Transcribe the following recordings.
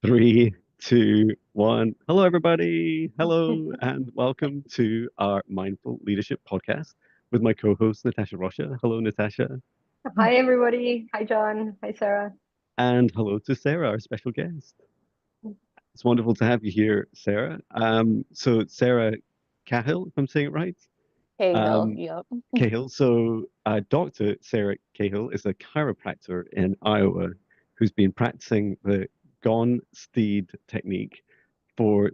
Three, two, one. Hello, everybody. Hello, and welcome to our Mindful Leadership podcast with my co-host, Natasha Rocha. Hello, Natasha. Hi, everybody. Hi, John. Hi, Sarah. And hello to Sarah, our special guest. It's wonderful to have you here, Sarah. So Sarah Cahill, if I'm saying it right. Cahill, Um, yep. Cahill. So Dr. Sara Cahill is a chiropractor in Iowa who's been practicing the Gone Steed technique for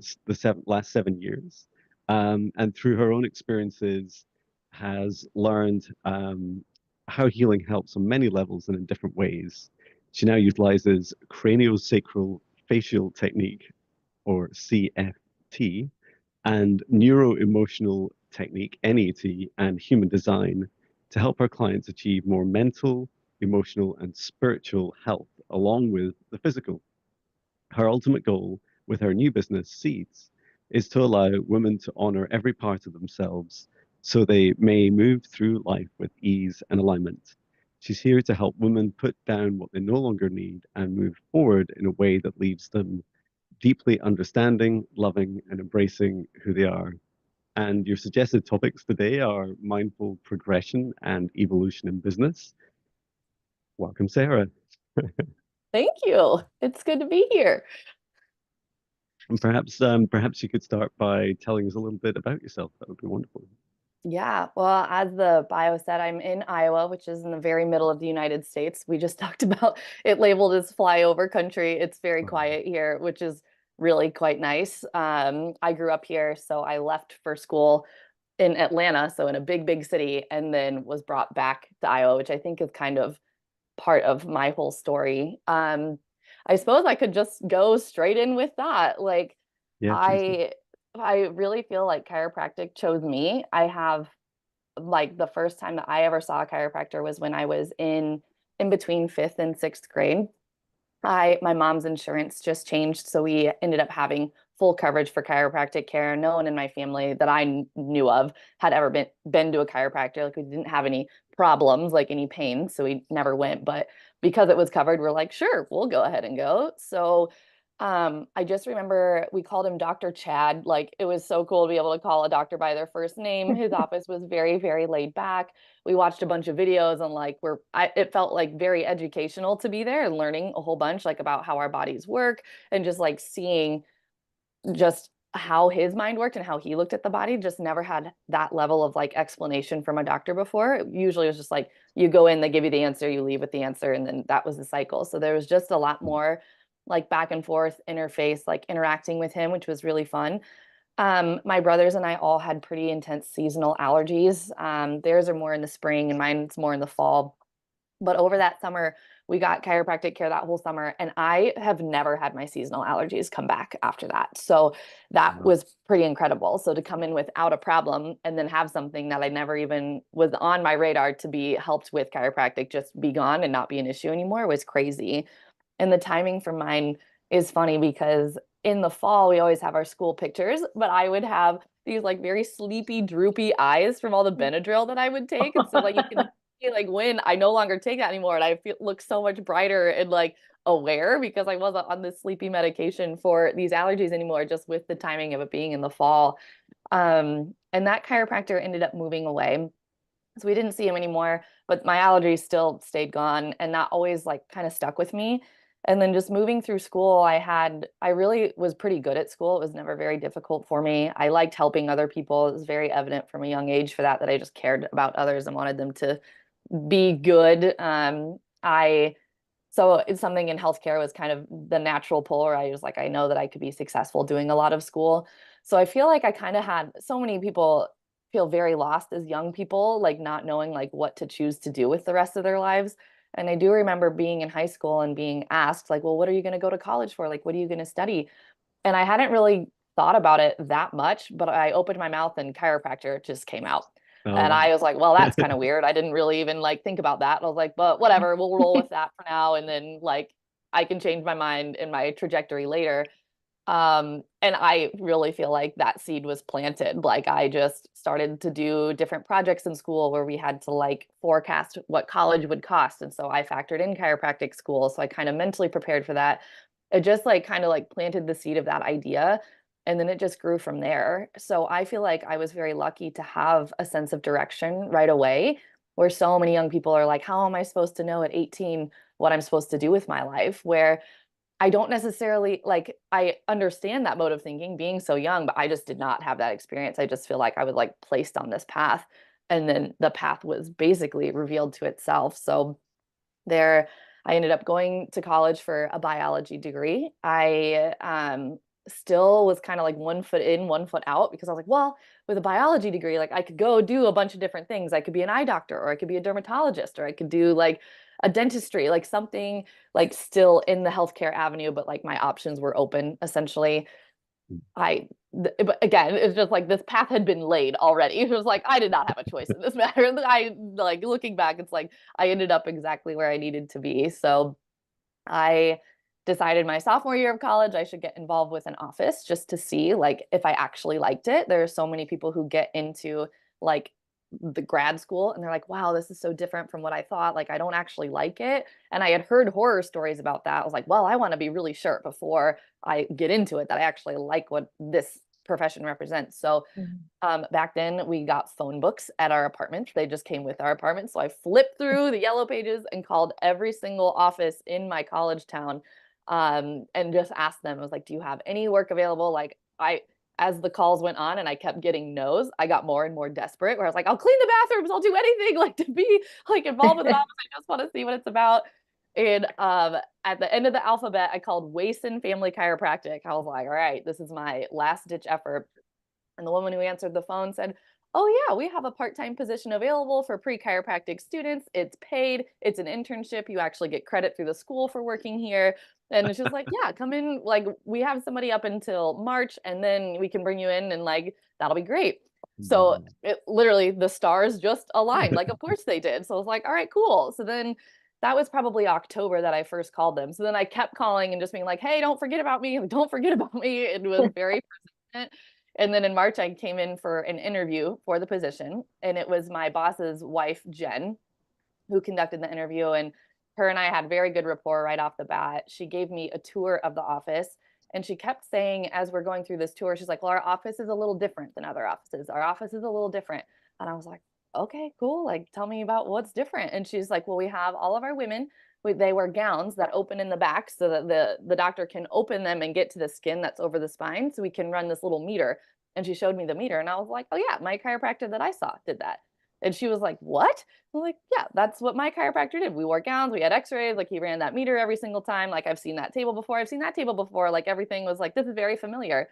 last 7 years. And through her own experiences, has learned how healing helps on many levels and in different ways. She now utilizes craniosacral facial technique, or CFT, and neuro emotional technique, NET, and human design to help her clients achieve more mental, emotional, and spiritual health along with the physical. Her ultimate goal with her new business, Seeds, is to allow women to honor every part of themselves so they may move through life with ease and alignment. She's here to help women put down what they no longer need and move forward in a way that leaves them deeply understanding, loving, and embracing who they are. And your suggested topics today are mindful progression and evolution in business. Welcome, Sarah. Thank you. It's good to be here. And perhaps you could start by telling us a little bit about yourself. That would be wonderful. Yeah, well, as the bio said, I'm in Iowa, which is in the very middle of the United States. We just talked about it labeled as flyover country. It's very Wow. quiet here, which is really quite nice. I grew up here, so I left for school in Atlanta, so in a big, big city, and then was brought back to Iowa, which I think is kind of part of my whole story. I suppose I could just go straight in with that. Like Yeah, please do. I I really feel like chiropractic chose me. I have like the first time that I ever saw a chiropractor was when I was in between fifth and sixth grade. I My mom's insurance just changed, so we ended up having full coverage for chiropractic care. No one in my family that I knew of had ever been to a chiropractor. Like we didn't have any problems, like any pain, so we never went. But because it was covered, we're like, sure, we'll go ahead and go. So I just remember we called him Dr. Chad. Like it was so cool to be able to call a doctor by their first name. His office was very, very laid back. We watched a bunch of videos and like it felt like very educational to be there and learning a whole bunch like about how our bodies work and just like seeing just how his mind worked and how he looked at the body. Just never had that level of like explanation from a doctor before. Usually it was just like you go in, they give you the answer, you leave with the answer, and then that was the cycle. So there was just a lot more like back and forth interface, like interacting with him, which was really fun. My brothers and I all had pretty intense seasonal allergies. Theirs are more in the spring and mine's more in the fall. But over that summer, we got chiropractic care that whole summer, and I have never had my seasonal allergies come back after that. So that Wow. was pretty incredible. So to come in without a problem and then have something that I never even was on my radar to be helped with chiropractic just be gone and not be an issue anymore was crazy. And the timing for mine is funny because in the fall, we always have our school pictures, but I would have these like very sleepy, droopy eyes from all the Benadryl that I would take. And so like you can see like when I no longer take that anymore and I feel look so much brighter and like aware because I wasn't on this sleepy medication for these allergies anymore, just with the timing of it being in the fall. And that chiropractor ended up moving away. So we didn't see him anymore, but my allergies still stayed gone and that always like kind of stuck with me. And then just moving through school, I really was pretty good at school. It was never very difficult for me. I liked helping other people. It was very evident from a young age for that I just cared about others and wanted them to be good. So it's something in healthcare was kind of the natural pull where I was like, I know that I could be successful doing a lot of school. So I feel like I kind of had so many people feel very lost as young people, like not knowing like what to choose to do with the rest of their lives. And I do remember being in high school and being asked, like, well, what are you going to go to college for? Like, what are you going to study? And I hadn't really thought about it that much, but I opened my mouth and chiropractor just came out. Oh, And wow. I was like, well, that's kind of weird. I didn't really even like think about that. I was like, but whatever, we'll roll with that for now. And then like I can change my mind and my trajectory later. And I really feel like that seed was planted. Like I just started to do different projects in school where we had to like forecast what college would cost. And so I factored in chiropractic school. So I kind of mentally prepared for that. it just like kind of like planted the seed of that idea. And then it just grew from there. So I feel like I was very lucky to have a sense of direction right away, where so many young people are like, how am I supposed to know at 18 what I'm supposed to do with my life? Where I don't necessarily like, I understand that mode of thinking being so young, but I just did not have that experience. I just feel like I was like placed on this path. And then the path was basically revealed to itself. So there, I ended up going to college for a biology degree. I still was kind of like one foot in, one foot out, because I was like, well, with a biology degree, like I could go do a bunch of different things. I could be an eye doctor, or I could be a dermatologist, or I could do like a dentistry, like something like still in the healthcare avenue, but like my options were open essentially. But again, it's just like this path had been laid already. It was like I did not have a choice in this matter. I like looking back, it's like I ended up exactly where I needed to be. So I decided my sophomore year of college I should get involved with an office just to see like if I actually liked it. There are so many people who get into like the grad school and they're like, wow, this is so different from what I thought. Like I don't actually like it. And I had heard horror stories about that. I was like, well, I want to be really sure before I get into it that I actually like what this profession represents. So back then we got phone books at our apartment. They just came with our apartment. So I flipped through the yellow pages and called every single office in my college town, and just asked them. I was like, do you have any work available? Like as the calls went on and I kept getting no's, I got more and more desperate where I was like, I'll clean the bathrooms. I'll do anything like to be like involved with an office. I just want to see what it's about. And at the end of the alphabet, I called Wason Family Chiropractic. I was like, all right, this is my last ditch effort. And the woman who answered the phone said, oh, yeah, we have a part time position available for pre chiropractic students. It's paid, it's an internship. You actually get credit through the school for working here. And she's like, yeah, come in. Like, we have somebody up until March, and then we can bring you in, and like, that'll be great. So it literally the stars just aligned. Like, of course they did. So I was like, all right, cool. So then that was probably October that I first called them. So then I kept calling and just being like, hey, don't forget about me. Don't forget about me. It was very persistent. And then in March, I came in for an interview for the position. And it was my boss's wife, Jen, who conducted the interview. And her and I had very good rapport right off the bat. She gave me a tour of the office. And she kept saying, as we're going through this tour, she's like, well, our office is a little different than other offices. Our office is a little different. And I was like, okay, cool. Like, tell me about what's different. And she's like, well, we have all of our women. They wear gowns that open in the back so that the doctor can open them and get to the skin that's over the spine. So we can run this little meter. And she showed me the meter. And I was like, oh, yeah, my chiropractor that I saw did that. And she was like, what? I'm like, yeah, that's what my chiropractor did. We wore gowns, we had x-rays, like he ran that meter every single time. Like I've seen that table before. I've seen that table before. Like everything was like, this is very familiar.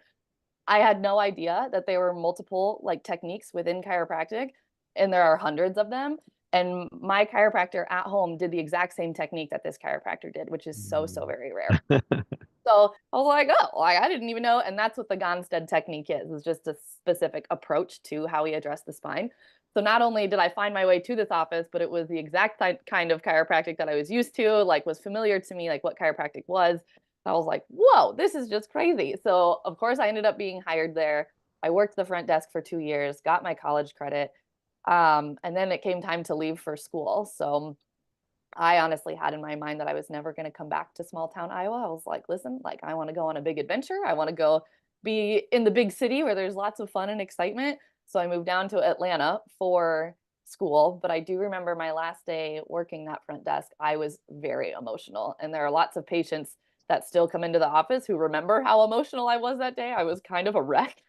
I had no idea that there were multiple like techniques within chiropractic, and there are hundreds of them. And my chiropractor at home did the exact same technique that this chiropractor did, which is so, so very rare. So I was like, oh, I didn't even know. And that's what the Gonstead technique is just a specific approach to how we address the spine. So not only did I find my way to this office, but it was the exact kind of chiropractic that I was used to, like was familiar to me, like what chiropractic was. I was like, whoa, this is just crazy. So of course I ended up being hired there. I worked the front desk for 2 years, got my college credit. And then it came time to leave for school. So I honestly had in my mind that I was never going to come back to small town Iowa. I was like, listen, like I want to go on a big adventure. I want to go be in the big city where there's lots of fun and excitement. So I moved down to Atlanta for school. But I do remember my last day working that front desk, I was very emotional. And there are lots of patients that still come into the office who remember how emotional I was that day. I was kind of a wreck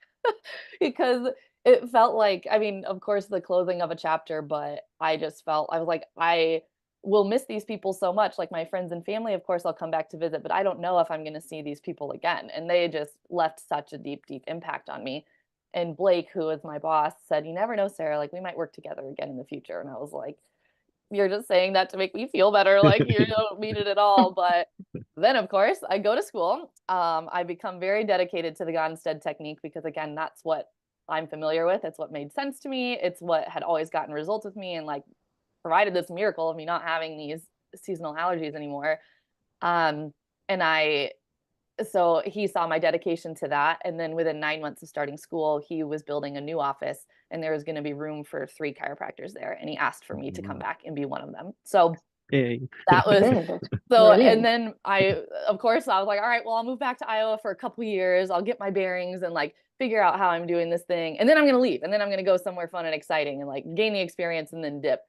because it felt like, I mean, of course, the closing of a chapter, but I just felt, I was like, I will miss these people so much. Like my friends and family, of course, I'll come back to visit, but I don't know if I'm going to see these people again. And they just left such a deep, deep impact on me. And Blake, who is my boss, said, you never know, Sarah, like we might work together again in the future. And I was like, you're just saying that to make me feel better. Like you don't mean it at all. But then, of course, I go to school. I become very dedicated to the Gonstead technique because, again, that's what I'm familiar with. It's what made sense to me. It's what had always gotten results with me and like provided this miracle of me not having these seasonal allergies anymore. Um, and so he saw my dedication to that. And then within 9 months of starting school, he was building a new office and there was going to be room for 3 chiropractors there. And he asked for me to come back and be one of them. So Yay. That was Okay, that's so, and brilliant. then of course, I was like, all right, well, I'll move back to Iowa for a couple years. I'll get my bearings and like figure out how I'm doing this thing. And then I'm going to leave. And then I'm going to go somewhere fun and exciting and like gain the experience and then dip.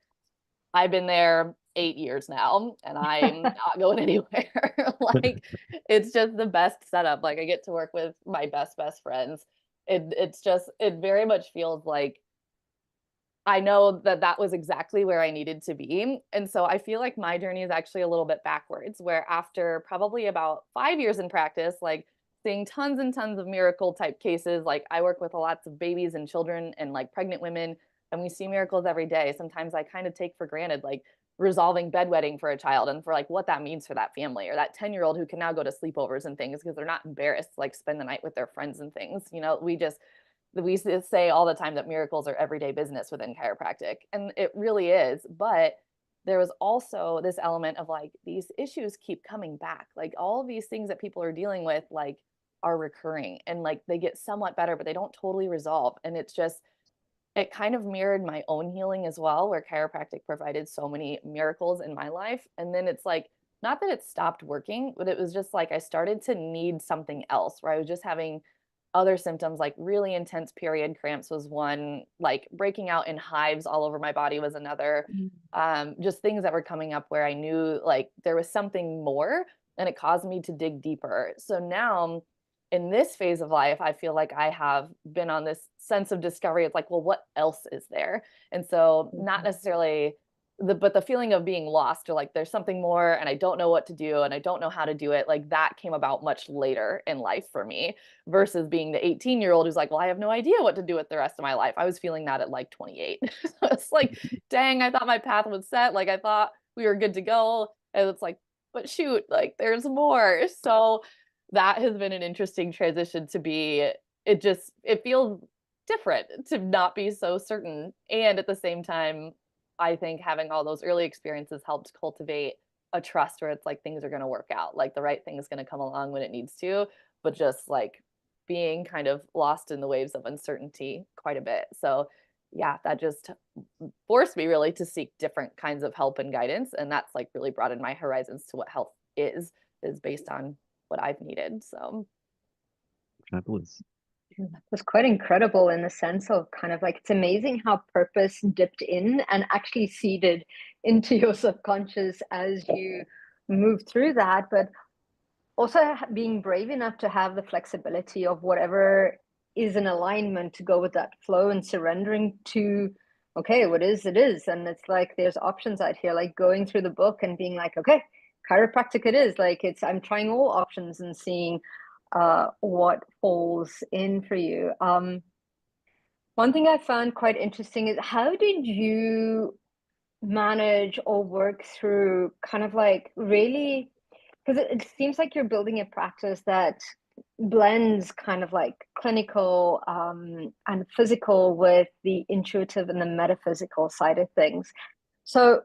I've been there 8 years now and I'm not going anywhere. Like, it's just the best setup. Like, I get to work with my best friends. It very much feels like I know that that was exactly where I needed to be. And so I feel like my journey is actually a little bit backwards, where after probably about 5 years in practice, like seeing tons and tons of miracle type cases, like I work with lots of babies and children and like pregnant women, and we see miracles every day. Sometimes I kind of take for granted, like resolving bedwetting for a child and for like what that means for that family, or that 10-year-old who can now go to sleepovers and things because they're not embarrassed to like spend the night with their friends and things. We say all the time that miracles are everyday business within chiropractic, and it really is. But there was also this element of like these issues keep coming back. Like all of these things that people are dealing with, like are recurring and like they get somewhat better, but they don't totally resolve. And it kind of mirrored my own healing as well, where chiropractic provided so many miracles in my life. And then it's like, not that it stopped working, but it was just like I started to need something else where I was just having other symptoms, like really intense period cramps was one, like breaking out in hives all over my body was another. Just things that were coming up where I knew like there was something more, and it caused me to dig deeper. So now in this phase of life, I feel like I have been on this sense of discovery. It's like, well, what else is there? And so not necessarily but the feeling of being lost, or like there's something more and I don't know what to do and I don't know how to do it, like that came about much later in life for me versus being the 18-year-old who's like, well, I have no idea what to do with the rest of my life. I was feeling that at like 28. So it's like, dang, I thought my path was set. Like I thought we were good to go. And it's like, but shoot, like there's more. So that has been an interesting transition to be. It feels different to not be so certain. And at the same time, I think having all those early experiences helped cultivate a trust where it's like things are going to work out, like the right thing is going to come along when it needs to, but just like being kind of lost in the waves of uncertainty quite a bit. So, yeah, that just forced me really to seek different kinds of help and guidance. And that's like really broadened my horizons to what health is based on what I've needed. So, Fabulous. Was quite incredible in the sense of kind of like it's amazing how purpose dipped in and actually seeded into your subconscious as you move through that, but also being brave enough to have the flexibility of whatever is in alignment to go with that flow and surrendering to, okay, what is, it is. And it's like there's options out here, like going through the book and being like, okay, chiropractic it is. Like I'm trying all options and seeing what falls in for you. One thing I found quite interesting is how did you manage or work through kind of like really, because it seems like you're building a practice that blends kind of like clinical and physical with the intuitive and the metaphysical side of things. So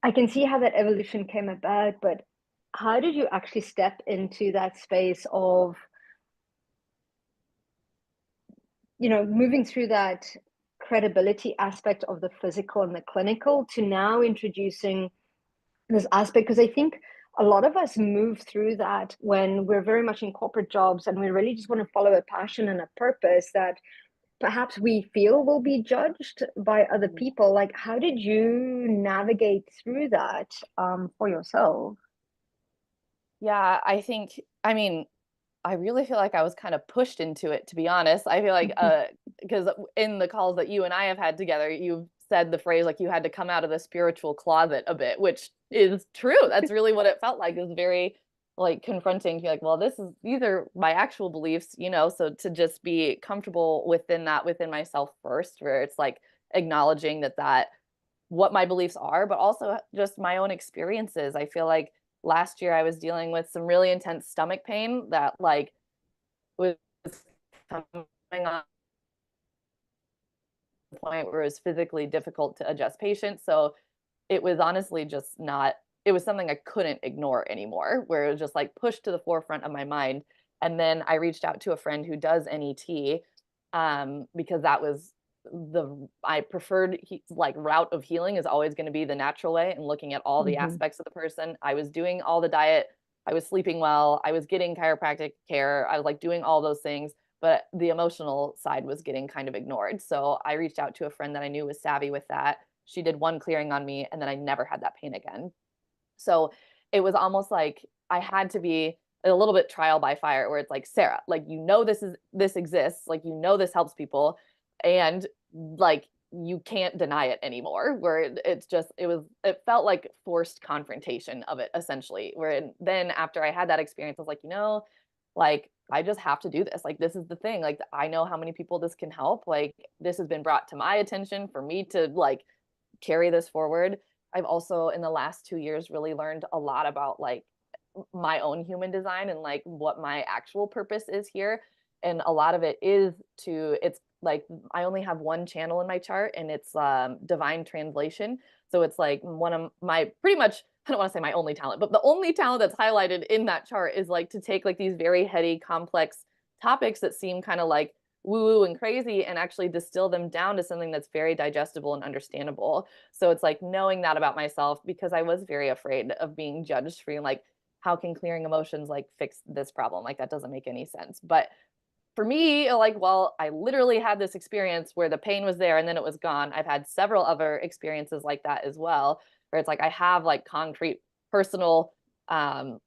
I can see how that evolution came about, but how did you actually step into that space of moving through that credibility aspect of the physical and the clinical to now introducing this aspect? Because I think a lot of us move through that when we're very much in corporate jobs and we really just want to follow a passion and a purpose that perhaps we feel will be judged by other people. Like, how did you navigate through that for yourself? yeah, I mean, I really feel like I was kind of pushed into it, to be honest. I feel like, because in the calls that you and I have had together, you've said the phrase like you had to come out of the spiritual closet a bit, which is true. That's really what it felt like. It was very like confronting to be like, well, these are my actual beliefs, so to just be comfortable within that, within myself first, where it's like acknowledging that what my beliefs are, but also just my own experiences. I feel like last year I was dealing with some really intense stomach pain that like was coming on the point where it was physically difficult to adjust patients. So it was honestly just not, it was something I couldn't ignore anymore, where it was just like pushed to the forefront of my mind. And then I reached out to a friend who does NET because that was I preferred like route of healing is always going to be the natural way and looking at all the aspects of the person. I was doing all the diet, I was sleeping well, I was getting chiropractic care, I was like doing all those things, but the emotional side was getting kind of ignored. So I reached out to a friend that I knew was savvy with that. She did one clearing on me, and then I never had that pain again. So it was almost like I had to be a little bit trial by fire, where it's like, Sara, like, this exists, like, this helps people, and like, you can't deny it anymore. Where it felt like forced confrontation of it, essentially, where then after I had that experience, I was like, like, I just have to do this. Like, this is the thing. Like, I know how many people this can help. Like, this has been brought to my attention for me to like carry this forward. I've also in the last 2 years really learned a lot about like my own human design and like what my actual purpose is here. And a lot of it is it's like I only have one channel in my chart, and it's divine translation. So it's like one of my pretty much, I don't want to say my only talent, but the only talent that's highlighted in that chart is like to take like these very heady, complex topics that seem kind of like woo woo and crazy and actually distill them down to something that's very digestible and understandable. So it's like knowing that about myself, because I was very afraid of being judged for like, how can clearing emotions like fix this problem? Like, that doesn't make any sense. But for me, like, well, I literally had this experience where the pain was there and then it was gone. I've had several other experiences like that as well, where it's like I have like concrete personal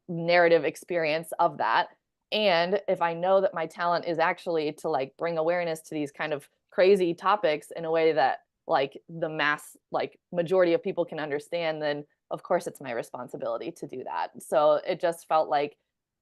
narrative experience of that. And if I know that my talent is actually to like bring awareness to these kind of crazy topics in a way that like the mass, like majority of people can understand, then of course it's my responsibility to do that. So it just felt like,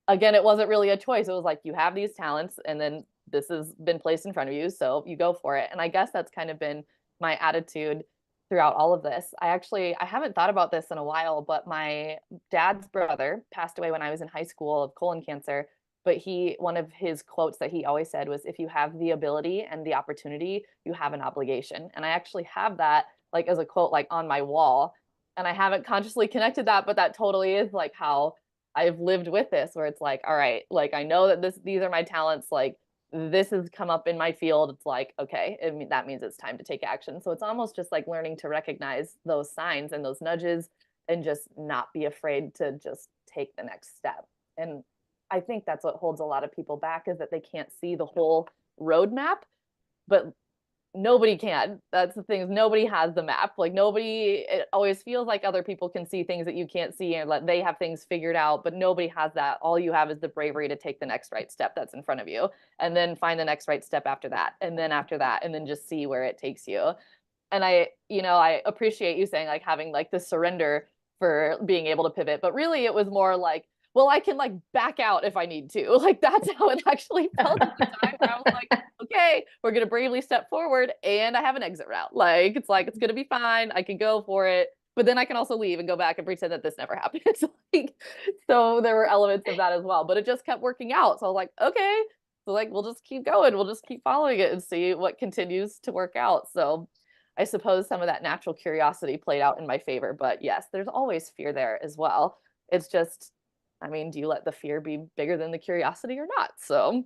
again, it wasn't really a choice. It was like, you have these talents and then this has been placed in front of you, so you go for it. And I guess that's kind of been my attitude throughout all of this. I haven't thought about this in a while, but my dad's brother passed away when I was in high school of colon cancer. But one of his quotes that he always said was, if you have the ability and the opportunity, you have an obligation. And I actually have that like as a quote, like on my wall. And I haven't consciously connected that, but that totally is like how I've lived with this, where it's like, all right, like I know that these are my talents, like this has come up in my field. It's like, okay, that means it's time to take action. So it's almost just like learning to recognize those signs and those nudges and just not be afraid to just take the next step. And I think that's what holds a lot of people back, is that they can't see the whole roadmap, but nobody can. That's the thing, is nobody has the map. Like it always feels like other people can see things that you can't see, and like they have things figured out, but nobody has that. All you have is the bravery to take the next right step that's in front of you, and then find the next right step after that, and then after that, and then just see where it takes you. And I appreciate you saying like having like the surrender for being able to pivot, but really it was more like, well, I can like back out if I need to. Like that's how it actually felt at the time, where I was like, okay, we're going to bravely step forward and I have an exit route. Like, it's going to be fine. I can go for it. But then I can also leave and go back and pretend that this never happened. So there were elements of that as well, but it just kept working out. So I was like, okay, so like, we'll just keep going. We'll just keep following it and see what continues to work out. So I suppose some of that natural curiosity played out in my favor, but yes, there's always fear there as well. It's just, I mean, do you let the fear be bigger than the curiosity or not? So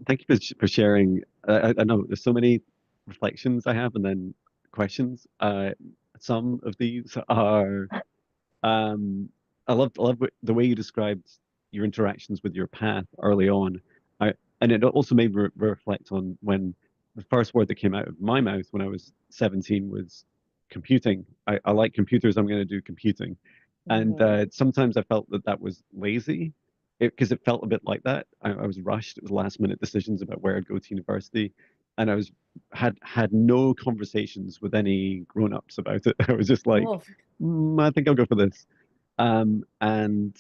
Thank you for sharing. I know there's so many reflections I have and then questions. Some of these are um, I love the way you described your interactions with your path early on. And it also made me reflect on when the first word that came out of my mouth when I was 17 was computing. I like computers. I'm going to do computing. And sometimes I felt that that was lazy, because it felt a bit like that. I was rushed. It was last minute decisions about where I'd go to university, and had no conversations with any grown-ups about it. I was just like, oh, I think I'll go for this. And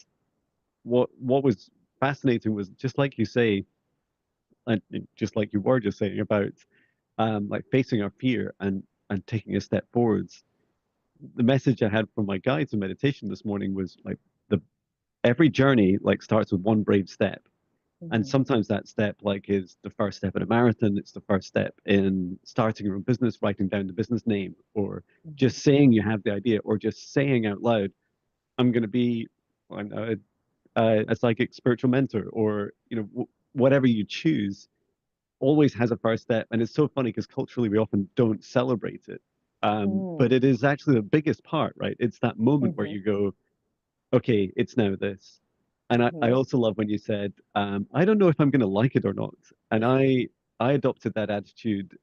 what was fascinating was, just like you say, and just like you were just saying about like facing our fear and taking a step forwards. The message I had from my guides in meditation this morning was like, the every journey like starts with one brave step. And sometimes that step like is the first step in a marathon. It's the first step in starting your own business, writing down the business name, or just saying you have the idea, or just saying out loud, I'm going to be a psychic spiritual mentor, or whatever you choose. always has a first step. And it's so funny because culturally we often don't celebrate it. But it is actually the biggest part, right? It's that moment where you go, okay, it's now this. And I also love when you said, I don't know if I'm going to like it or not. And I adopted that attitude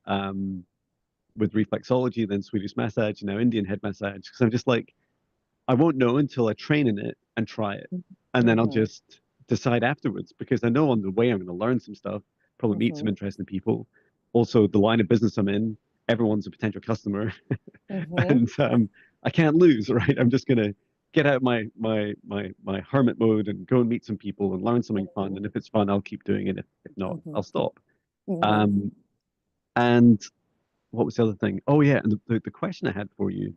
with reflexology, then Swedish massage, and now Indian head massage, because I'm just like, I won't know until I train in it and try it. And then I'll just decide afterwards, because I know on the way I'm going to learn some stuff, probably meet some interesting people. Also, the line of business I'm in, everyone's a potential customer. And I can't lose, right? I'm just gonna get out my hermit mode and go and meet some people and learn something fun. And if it's fun, I'll keep doing it. If not, I'll stop. Um, and what was the other thing? Oh yeah, and the question I had for you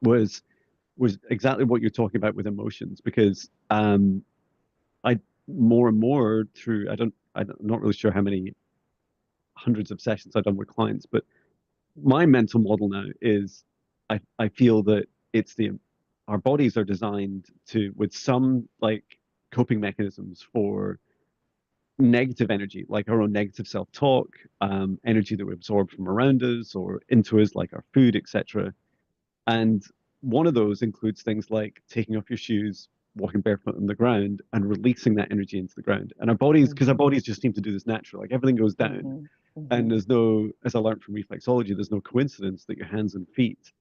was exactly what you're talking about with emotions, because I more and more through I'm not really sure how many hundreds of sessions I've done with clients, but my mental model now is I feel that it's our bodies are designed to with some like coping mechanisms for negative energy, like our own negative self-talk, energy that we absorb from around us or into us, like our food, etc. And one of those includes things like taking off your shoes, walking barefoot on the ground, and releasing that energy into the ground. And our bodies, because our bodies just seem to do this naturally, like everything goes down. And there's no, as I learned from reflexology, there's no coincidence that your hands and feet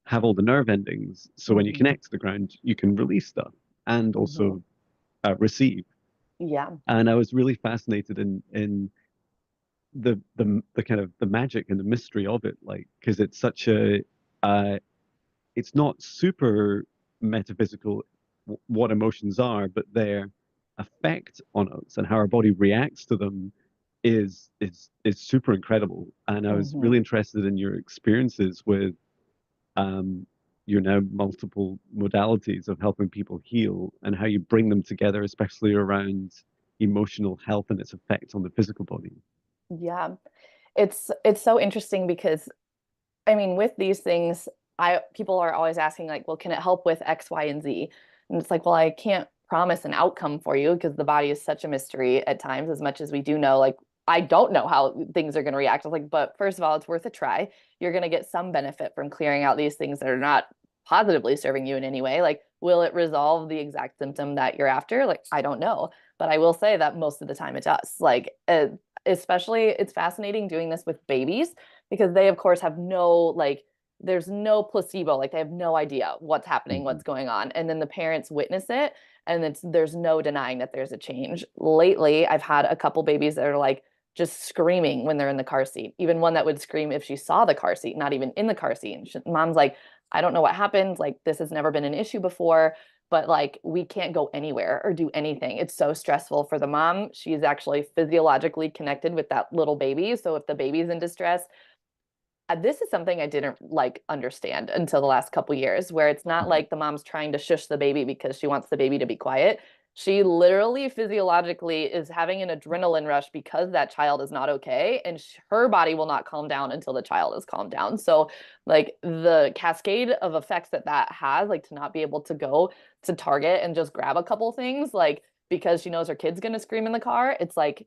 have all the nerve endings. So when you connect to the ground, you can release stuff and also receive. Yeah. And I was really fascinated in the kind of the magic and the mystery of it, like because it's such a it's not super metaphysical what emotions are, but their effect on us and how our body reacts to them is super incredible. And I was really interested in your experiences with um, your now multiple modalities of helping people heal and how you bring them together, especially around emotional health and its effect on the physical body. Yeah. It's so interesting because I mean, with these things, people are always asking like, well, can it help with X, Y, and Z? And it's like, well, I can't promise an outcome for you because the body is such a mystery at times, as much as we do know, like, I don't know how things are going to react. I was like, but first of all, it's worth a try. You're going to get some benefit from clearing out these things that are not positively serving you in any way. Like, will it resolve the exact symptom that you're after? Like, I don't know. But I will say that most of the time it does. Like, especially, it's fascinating doing this with babies because they, of course, have no, like, there's no placebo. Like, they have no idea what's happening, what's going on. And then the parents witness it, and there's no denying that there's a change. Lately, I've had a couple babies that are like, just screaming when they're in the car seat. Even one that would scream if she saw the car seat, not even in the car seat. And mom's like, I don't know what happened. Like, this has never been an issue before, but like, we can't go anywhere or do anything. It's so stressful for the mom. She's actually physiologically connected with that little baby. So if the baby's in distress, this is something I didn't like understand until the last couple years, where it's not like the mom's trying to shush the baby because she wants the baby to be quiet. She literally physiologically is having an adrenaline rush because that child is not okay, and her body will not calm down until the child is calmed down. So, like, the cascade of effects that has, like, to not be able to go to Target and just grab a couple things, like, because she knows her kid's gonna scream in the car, it's like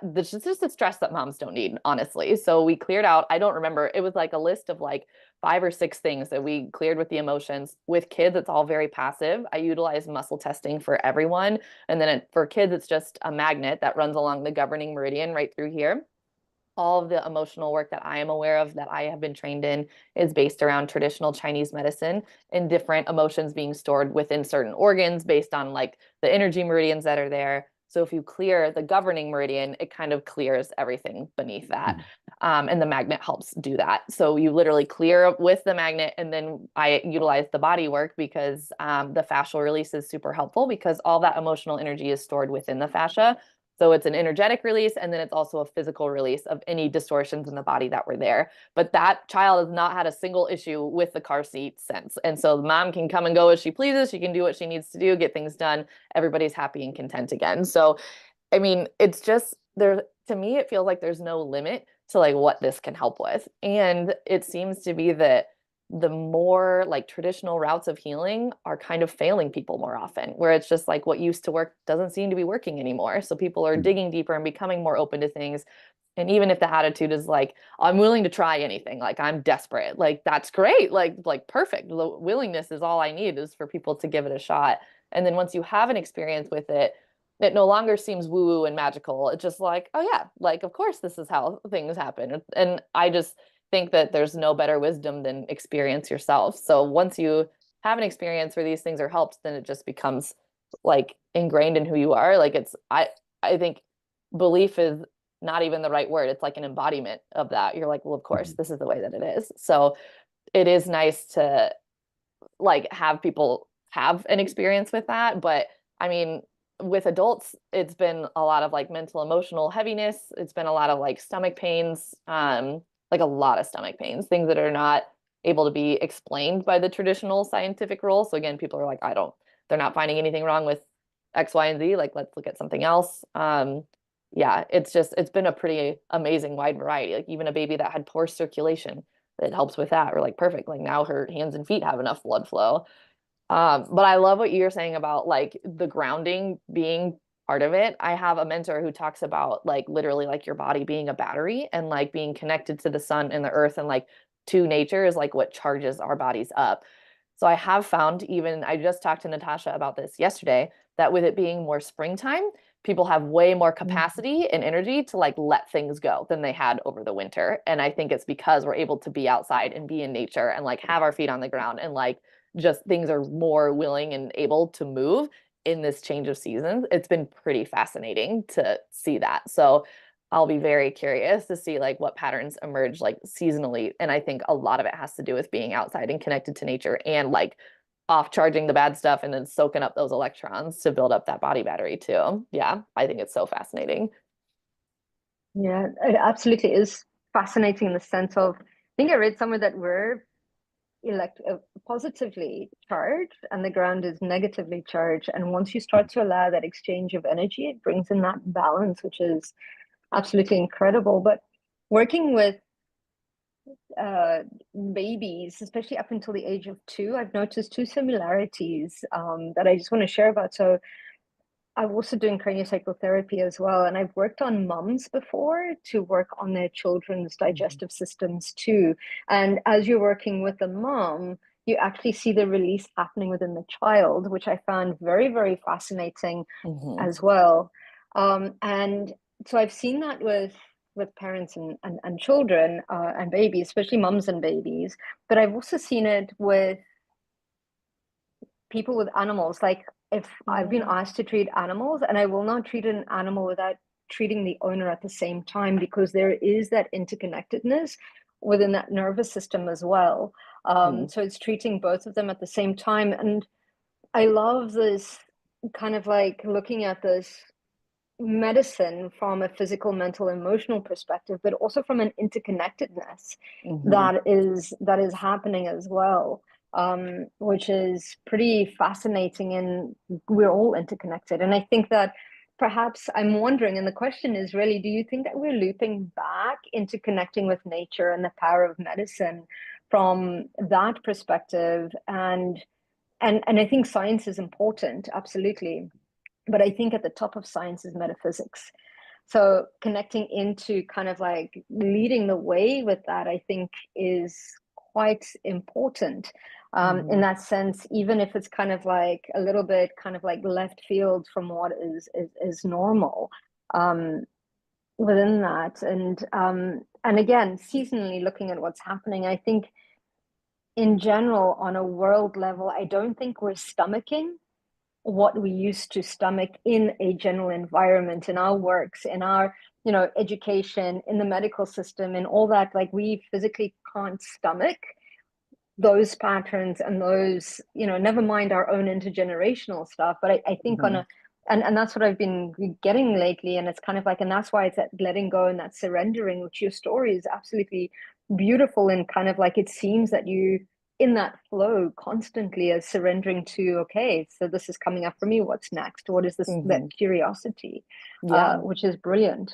this is just the stress that moms don't need, honestly. So we cleared out, I don't remember, it was like a list of like 5 or 6 things that we cleared with the emotions. With kids, it's all very passive. I utilize muscle testing for everyone. And then for kids, it's just a magnet that runs along the governing meridian right through here. All of the emotional work that I am aware of, that I have been trained in, is based around traditional Chinese medicine and different emotions being stored within certain organs based on like the energy meridians that are there. So if you clear the governing meridian, it kind of clears everything beneath that. And the magnet helps do that. So you literally clear with the magnet, and then I utilize the body work because the fascial release is super helpful because all that emotional energy is stored within the fascia. So it's an energetic release, and then it's also a physical release of any distortions in the body that were there. But that child has not had a single issue with the car seat since. And so the mom can come and go as she pleases. She can do what she needs to do, get things done. Everybody's happy and content again. So, I mean, it's just there, to me, it feels like there's no limit to like what this can help with. And it seems to be that the more like traditional routes of healing are kind of failing people more often, where it's just like what used to work doesn't seem to be working anymore. So people are digging deeper and becoming more open to things. And even if the attitude is like, I'm willing to try anything, like I'm desperate, like that's great, like perfect. The willingness is all I need, is for people to give it a shot. And then once you have an experience with it, it no longer seems woo-woo and magical. It's just like, oh yeah, like of course this is how things happen. And I just think that there's no better wisdom than experience yourself. So once you have an experience where these things are helped, then it just becomes like ingrained in who you are. Like I think belief is not even the right word. It's like an embodiment of that. You're like, well, of course, this is the way that it is. So it is nice to like have people have an experience with that. But I mean, with adults, it's been a lot of like mental, emotional heaviness. It's been a lot of like stomach pains, like a lot of stomach pains, things that are not able to be explained by the traditional scientific role. So again, people are like, they're not finding anything wrong with X, Y, and Z. Like, let's look at something else. Yeah, it's been a pretty amazing wide variety. Like even a baby that had poor circulation, it helps with that. We're like, perfect. Like now her hands and feet have enough blood flow. But I love what you're saying about like the grounding being part of it. I have a mentor who talks about like literally like your body being a battery, and like being connected to the sun and the earth and like to nature is like what charges our bodies up. So I have found, even I just talked to Natasha about this yesterday, that with it being more springtime, people have way more capacity and energy to like let things go than they had over the winter. And I think it's because we're able to be outside and be in nature and like have our feet on the ground, and like just things are more willing and able to move in this change of seasons. It's been pretty fascinating to see that. So I'll be very curious to see like what patterns emerge like seasonally. And I think a lot of it has to do with being outside and connected to nature, and like off charging the bad stuff and then soaking up those electrons to build up that body battery too. Yeah, I think it's so fascinating. Yeah, it absolutely is fascinating in the sense of, I think I read somewhere that we're positively charged and the ground is negatively charged. And once you start to allow that exchange of energy, it brings in that balance, which is absolutely incredible. But working with babies, especially up until the age of 2, I've noticed two similarities that I just want to share about. So I'm also doing craniosacral therapy as well, and I've worked on mums before to work on their children's digestive systems too. And as you're working with the mom, you actually see the release happening within the child, which I found very, very fascinating as well. And so I've seen that with parents and children and babies, especially mums and babies. But I've also seen it with people with animals. Like if I've been asked to treat animals, and I will not treat an animal without treating the owner at the same time, because there is that interconnectedness within that nervous system as well. So it's treating both of them at the same time. And I love this kind of like looking at this medicine from a physical, mental, emotional perspective, but also from an interconnectedness that is happening as well, which is pretty fascinating. And we're all interconnected. And I think that perhaps I'm wondering, and the question is really, do you think that we're looping back into connecting with nature and the power of medicine from that perspective? And I think science is important, absolutely. But I think at the top of science is metaphysics. So connecting into kind of like leading the way with that, I think is quite important in that sense, even if it's kind of like a little bit kind of like left field from what is normal within that. And again, seasonally looking at what's happening, I think in general, on a world level, I don't think we're stomaching what we used to stomach in a general environment, in our works, in our education, in the medical system, and all that. Like we physically can't stomach those patterns and those, never mind our own intergenerational stuff. But I think on a and that's what I've been getting lately. And it's kind of like, and that's why it's that letting go and that surrendering, which your story is absolutely beautiful. And kind of like, it seems that you in that flow constantly as surrendering to, okay, so this is coming up for me. What's next? What is this? That curiosity, which is brilliant.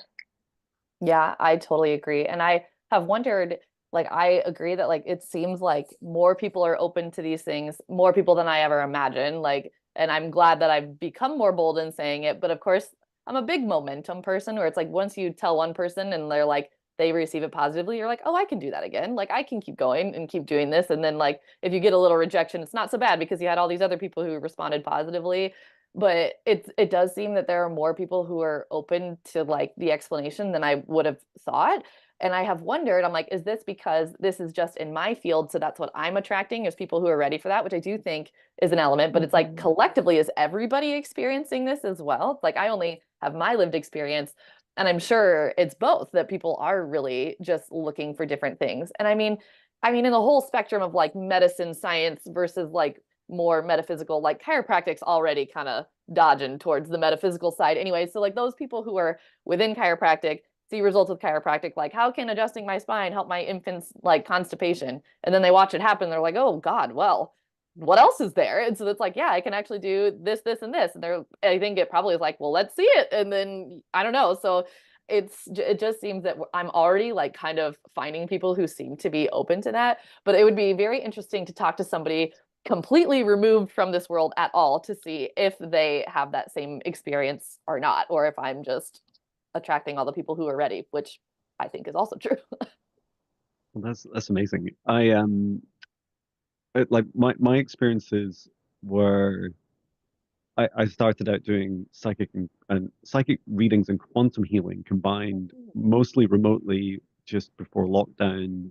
Yeah, I totally agree. And I have wondered, like I agree that like it seems like more people are open to these things, more people than I ever imagined. Like, and I'm glad that I've become more bold in saying it. But of course, I'm a big momentum person where it's like once you tell one person and they're like they receive it positively, you're like, oh, I can do that again. Like I can keep going and keep doing this. And then like if you get a little rejection, it's not so bad because you had all these other people who responded positively. But it does seem that there are more people who are open to like the explanation than I would have thought. And I have wondered, I'm like, is this because this is just in my field? So that's what I'm attracting is people who are ready for that, which I do think is an element, but it's like collectively, is everybody experiencing this as well? Like I only have my lived experience. And I'm sure it's both that people are really just looking for different things. And I mean, in the whole spectrum of like medicine, science versus like more metaphysical, like chiropractic's already kind of dodging towards the metaphysical side anyway. So like those people who are within chiropractic see results with chiropractic, like how can adjusting my spine help my infant's like constipation? And then they watch it happen. They're like, oh God, well, what else is there? And so it's like, yeah, I can actually do this, this, and this. And they're, I think it probably is like, well, let's see it. And then I don't know. So it just seems that I'm already like kind of finding people who seem to be open to that. But it would be very interesting to talk to somebody completely removed from this world at all to see if they have that same experience or not, or if I'm just attracting all the people who are ready, which I think is also true. Well, that's amazing. Like my experiences were I started out doing and psychic readings and quantum healing combined mostly remotely just before lockdowns,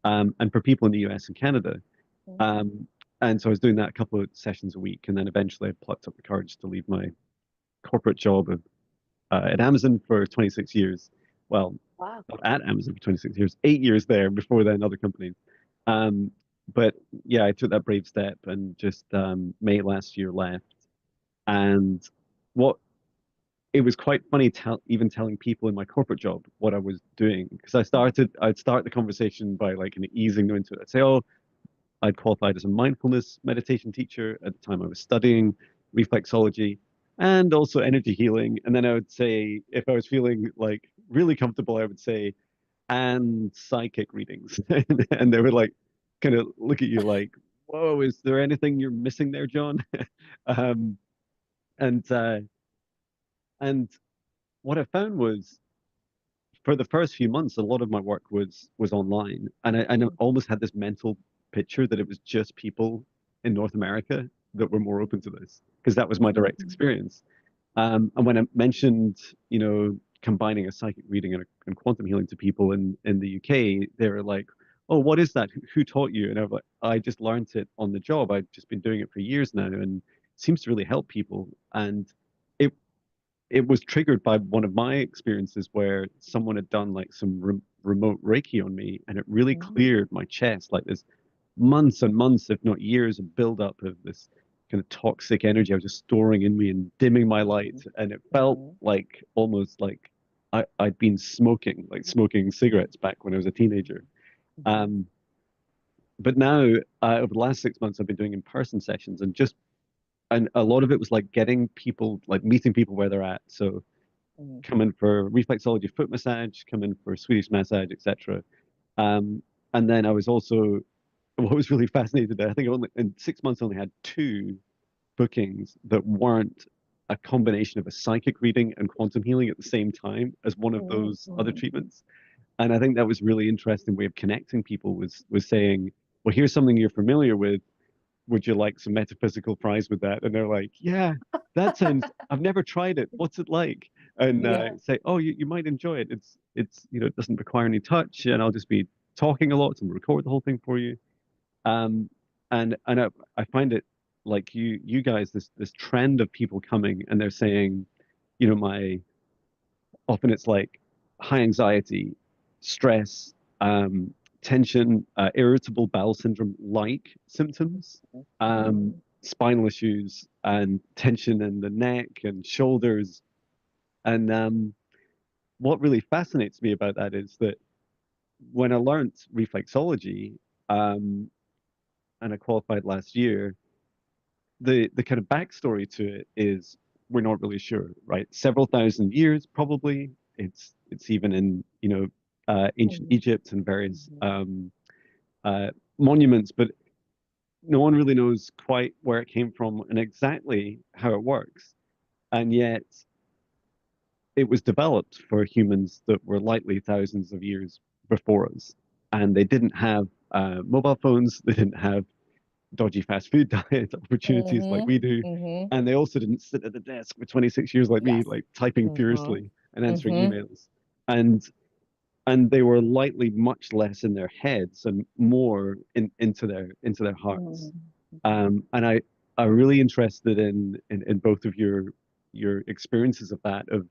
and for people in the US and Canada. Um, and so I was doing that a couple of sessions a week, and then eventually I plucked up the courage to leave my corporate job at Amazon for 26 years. Well, Wow. not at Amazon for 26 years, 8 years there before then, other companies. Um, but yeah, I took that brave step and just May last year left. And what it was quite funny even telling people in my corporate job what I was doing because I'd start the conversation by like kind of easing them into it. I'd say, oh, I'd qualified as a mindfulness meditation teacher at the time I was studying reflexology and also energy healing. And then I would say, if I was feeling like really comfortable, I would say, and psychic readings. And they would like kind of look at you like, whoa, is there anything you're missing there, John? um, and uh, and what I found was for the first few months, a lot of my work was online, and I almost had this mental picture that it was just people in North America that were more open to this because that was my direct experience. And when I mentioned, combining a psychic reading and quantum healing to people in the UK, they were like, "Oh, what is that? Who taught you?" And I was like, "I just learned it on the job. I've just been doing it for years now, and it seems to really help people." And it it was triggered by one of my experiences where someone had done like some remote Reiki on me, and it really cleared my chest. Like there's months and months, if not years, of buildup of this kind of toxic energy I was just storing in me and dimming my light, and it felt like almost like I'd been smoking cigarettes back when I was a teenager. Um, but now, over the last 6 months, I've been doing in-person sessions, and a lot of it was like getting people, like meeting people where they're at. So come in for reflexology foot massage, come in for Swedish massage, etc. And then I was also, what was really fascinating, I think only in 6 months I only had two bookings that weren't a combination of a psychic reading and quantum healing at the same time as one of those other treatments. And I think that was really interesting way of connecting people was saying, well, here's something you're familiar with. Would you like some metaphysical fries with that? And they're like, yeah, that sounds, I've never tried it. What's it like? And say, oh, you might enjoy it. It doesn't require any touch, and I'll just be talking a lot and record the whole thing for you. Um, and I find it like you guys, this trend of people coming and they're saying, my often it's like high anxiety, stress, tension, irritable bowel syndrome like symptoms, spinal issues, and tension in the neck and shoulders. And what really fascinates me about that is that when I learned reflexology, um, and I qualified last year, the kind of backstory to it is we're not really sure, right? Several thousand years, probably. It's even in ancient Egypt and various monuments, but no one really knows quite where it came from and exactly how it works. And yet it was developed for humans that were likely thousands of years before us. And they didn't have mobile phones, they didn't have dodgy fast food diet opportunities like we do. And they also didn't sit at the desk for 26 years like me, like typing furiously and answering emails. And they were likely much less in their heads and more into their hearts. And I'm really interested in both of your experiences of that, of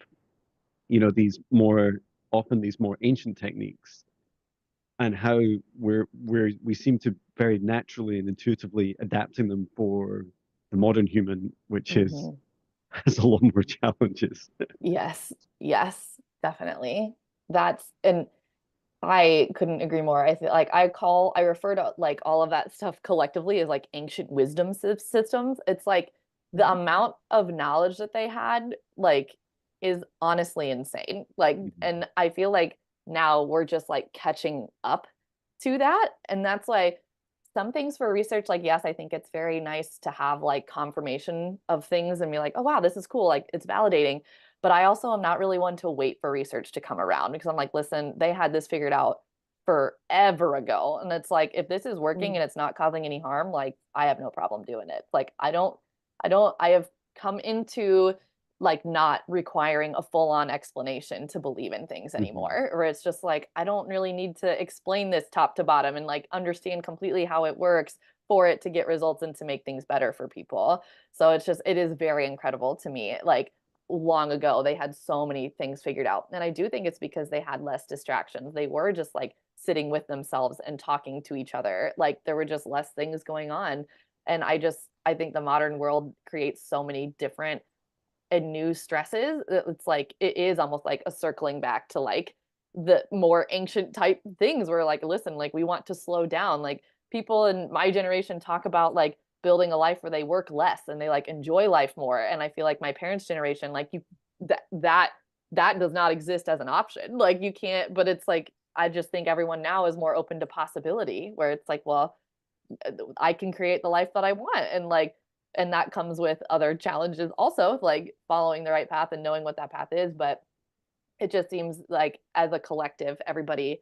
these these more ancient techniques, and how we seem to very naturally and intuitively adapting them for the modern human, which is has a lot more challenges. Yes, yes, definitely. And I couldn't agree more. I feel like I refer to like all of that stuff collectively as like ancient wisdom systems. It's like the amount of knowledge that they had like is honestly insane. Like, and I feel like now we're just like catching up to that. And that's like some things for research, like, yes, I think it's very nice to have like confirmation of things and be like, oh, wow, this is cool. Like, it's validating. But I also am not really one to wait for research to come around because I'm like, listen, they had this figured out forever ago. And it's like, if this is working and it's not causing any harm, like, I have no problem doing it. Like, I have come into like not requiring a full-on explanation to believe in things anymore, or it's just like I don't really need to explain this top to bottom and like understand completely how it works for it to get results and to make things better for people. So it is very incredible to me. Like long ago they had so many things figured out, and I do think it's because they had less distractions. They were just like sitting with themselves and talking to each other. Like there were just less things going on. And I think the modern world creates so many different and new stresses. It's like it is almost like a circling back to like the more ancient type things where like, listen, like we want to slow down. Like people in my generation talk about like building a life where they work less and they like enjoy life more. And I feel like my parents' generation, like that does not exist as an option. Like you can't, but it's like I just think everyone now is more open to possibility where it's like, well, I can create the life that I want. And that comes with other challenges also, like following the right path and knowing what that path is. But it just seems like as a collective, everybody,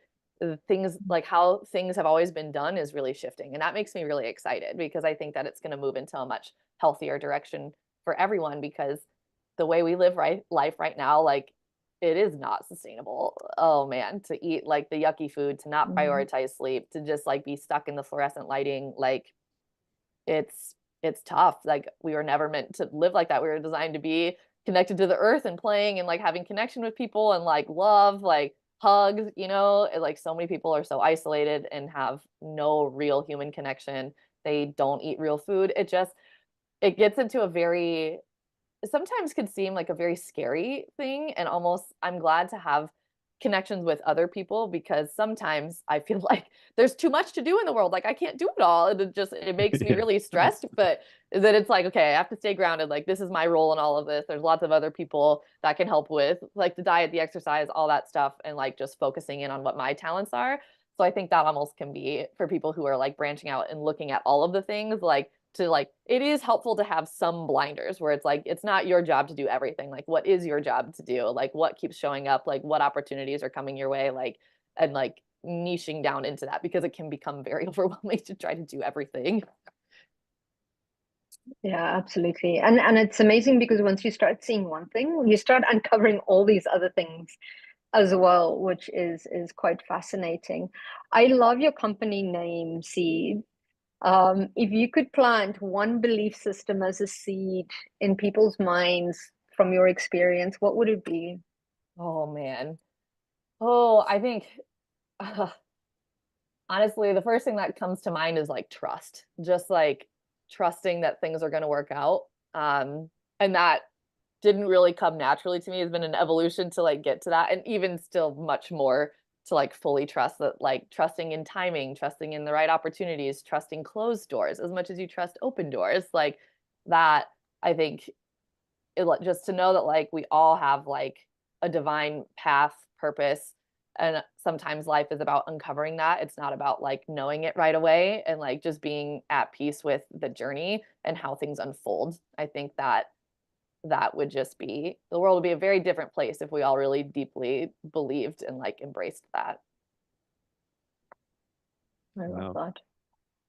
things like how things have always been done is really shifting. And that makes me really excited because I think that it's going to move into a much healthier direction for everyone because the way we live life right now, like it is not sustainable. Oh man, to eat like the yucky food, to not prioritize sleep, to just like be stuck in the fluorescent lighting, like it's tough. Like we were never meant to live like that. We were designed to be connected to the earth and playing and like having connection with people and like love, like hugs, like so many people are so isolated and have no real human connection. They don't eat real food. It gets into a very sometimes could seem like a very scary thing, and almost I'm glad to have connections with other people because sometimes I feel like there's too much to do in the world. Like I can't do it all. And it makes me really stressed, but then it's like, okay, I have to stay grounded. Like this is my role in all of this. There's lots of other people that can help with like the diet, the exercise, all that stuff, and like just focusing in on what my talents are. So I think that almost can be for people who are like branching out and looking at all of the things, like to like it is helpful to have some blinders where it's like it's not your job to do everything. Like what is your job to do? Like what keeps showing up? Like what opportunities are coming your way? Like and like niching down into that because it can become very overwhelming to try to do everything. Yeah, absolutely. And it's amazing because once you start seeing one thing, you start uncovering all these other things as well, which is quite fascinating. I love your company name, Seed. If you could plant one belief system as a seed in people's minds from your experience, what would it be? Oh man. Oh, I think honestly, the first thing that comes to mind is like trust. Just like trusting that things are going to work out. And that didn't really come naturally to me. It's been an evolution to like get to that, and even still much more to like fully trust that, like trusting in timing, trusting in the right opportunities, trusting closed doors as much as you trust open doors. Like that, I think just to know that like we all have like a divine path, purpose, And sometimes life is about uncovering that. It's not about like knowing it right away, and like just being at peace with the journey and how things unfold. I think that would just be, the world would be a very different place if we all really deeply believed and like embraced that. I love Wow.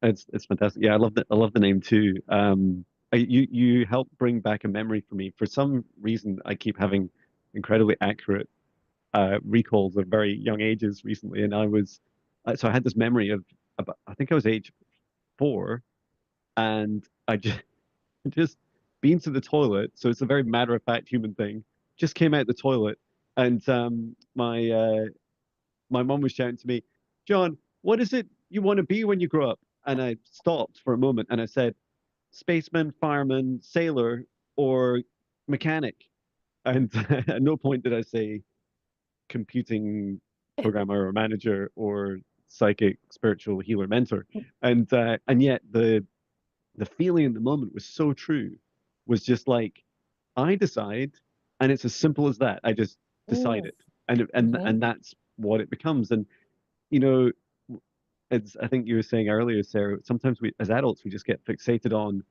that. It's fantastic. Yeah, I love the name too. You help bring back a memory for me. For some reason, I keep having incredibly accurate recalls of very young ages recently, and so I had this memory of about, I think I was age 4, and I just just been to the toilet. So it's a very matter of fact human thing. Just came out the toilet, and my mom was shouting to me, "John, what is it you want to be when you grow up?" And I stopped for a moment and I said, "Spaceman, fireman, sailor, or mechanic." And at no point did I say computing programmer or manager or psychic, spiritual healer, mentor. And yet the feeling in the moment was so true. Was just like, I decide, and it's as simple as that. I just decide Mm. it, and that's what it becomes. And you know, it's, I think you were saying earlier, Sarah, sometimes we, as adults, we just get fixated on,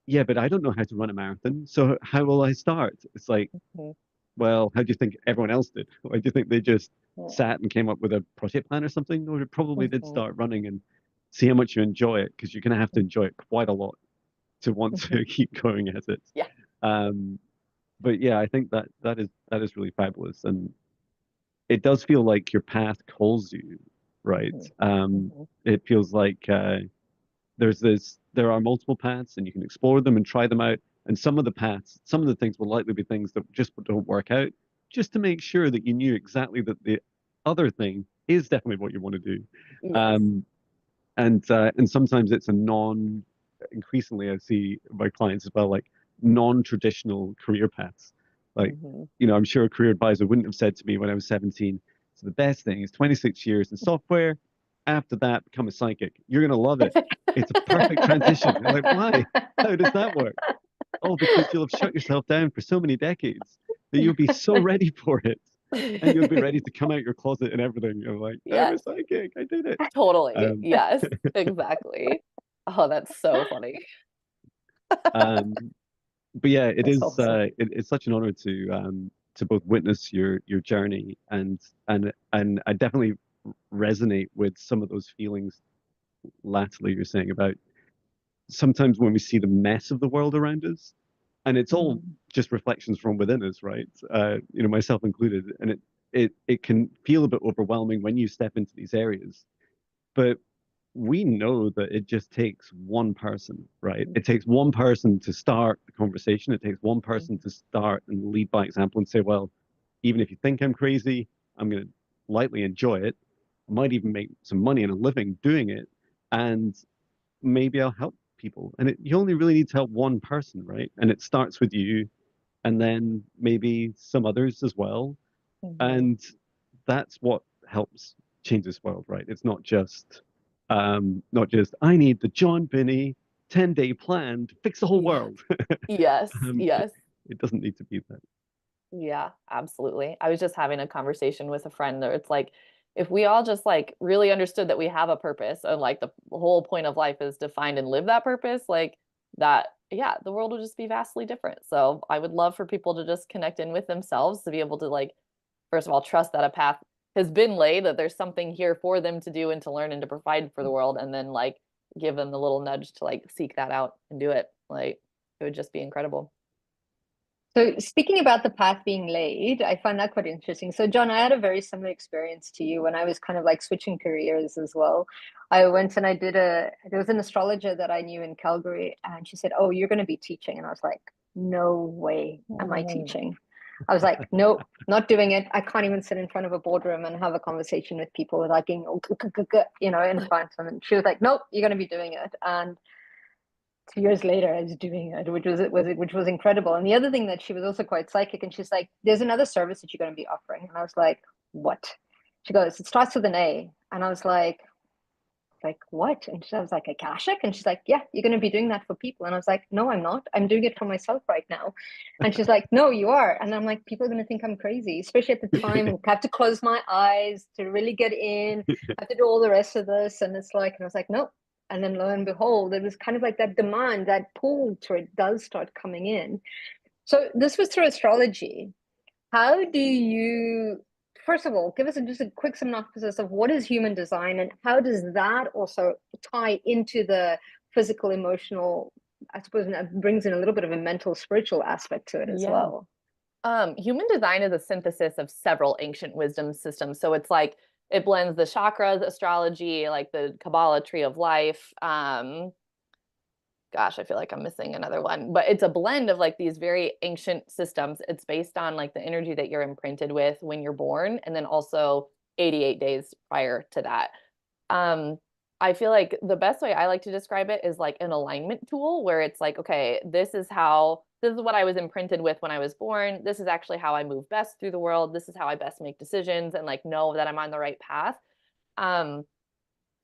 yeah, but I don't know how to run a marathon, so how will I start? It's like, Mhm. well, how do you think everyone else did? Or do you think they just Yeah. sat and came up with a project plan or something? Or they probably did Mhm. start running and see how much you enjoy it, because you're going to have to enjoy it quite a lot to want to Mhm. keep going at it. Yeah. Um, but yeah, I think that is really fabulous, and it does feel like your path calls you, right? Mhm. Um, Mhm. it feels like there are multiple paths, and you can explore them and try them out. And some of the paths, some of the things will likely be things that just don't work out, just to make sure that you knew exactly that the other thing is definitely what you want to do. Yes. Um, and sometimes it's a non, increasingly I see my clients as well, like non-traditional career paths. Like, Mhm. I'm sure a career advisor wouldn't have said to me when I was 17, so the best thing is 26 years in software. After that, become a psychic. You're gonna love it. It's a perfect transition. You're like, why? How does that work? Oh, because you'll have shut yourself down for so many decades that you'll be so ready for it. And you'll be ready to come out your closet and everything. You're like, I'm a Yes, psychic. I did it. totally. Um, Yes, exactly. Oh, that's so funny. um, but yeah, That's awesome. it's such an honor to both witness your journey, and I definitely resonate with some of those feelings latterly you're saying about sometimes when we see the mess of the world around us, and it's all Mm. just reflections from within us, right? Myself included, and it can feel a bit overwhelming when you step into these areas. But we know that it just takes one person, right? It takes one person to start the conversation. It takes one person Mhm. to start and lead by example and say, well, even if you think I'm crazy, I'm going to lightly enjoy it. I might even make some money and a living doing it. And maybe I'll help people. And you only really need to help one person, right? And it starts with you, and then maybe some others as well. Mhm. And that's what helps change this world, right? It's not just I need the Jon Binnie 10-day plan to fix the whole Yeah. world. Yes, It, yes. it doesn't need to be that. Yeah, absolutely. I was just having a conversation with a friend that it's like, if we all just like really understood that we have a purpose and like the whole point of life is to find and live that purpose, like that, yeah, the world would just be vastly different. So I would love for people to just connect in with themselves to be able to like, first of all, trust that a path has been laid, that there's something here for them to do and to learn and to provide for the world, and then like give them the little nudge to like seek that out and do it. Like it would just be incredible. So speaking about the path being laid, I find that quite interesting. So John, I had a very similar experience to you when I was kind of like switching careers as well. I went and there was an astrologer that I knew in Calgary, and she said, "Oh, you're going to be teaching." And I was like, "No way am I Mhm. teaching." I was like, "Nope, not doing it. I can't even sit in front of a boardroom and have a conversation with people without getting, in front of them." And she was like, "Nope, you're going to be doing it." And 2 years later, I was doing it, which was incredible. And the other thing that she was also quite psychic, and she's like, "There's another service that you're going to be offering," and I was like, "What?" She goes, "It starts with an A," and I was like, Like, what? And I was like, Akashic? And she's like, yeah, you're going to be doing that for people. And I was like, no, I'm not. I'm doing it for myself right now. And she's like, no, you are. And I'm like, people are going to think I'm crazy, especially at the time. I have to close my eyes to really get in. I have to do all the rest of this. And it's like, and I was like, nope. And then lo and behold, it was kind of like that demand, that pull to it does start coming in. So this was through astrology. How do you, first of all, give us just a quick synopsis of what is human design and how does that also tie into the physical, emotional, I suppose that brings in a little bit of a mental, spiritual aspect to it as well. Human design is a synthesis of several ancient wisdom systems. So it's like it blends the chakras, astrology, like the Kabbalah tree of life. Gosh, I feel like I'm missing another one, but it's a blend of like these very ancient systems. It's based on like the energy that you're imprinted with when you're born, and then also 88 days prior to that. Um, I feel like the best way I like to describe it is like an alignment tool where it's like, okay, this is what I was imprinted with when I was born. This is actually how I move best through the world. This is how I best make decisions and like know that I'm on the right path. Um,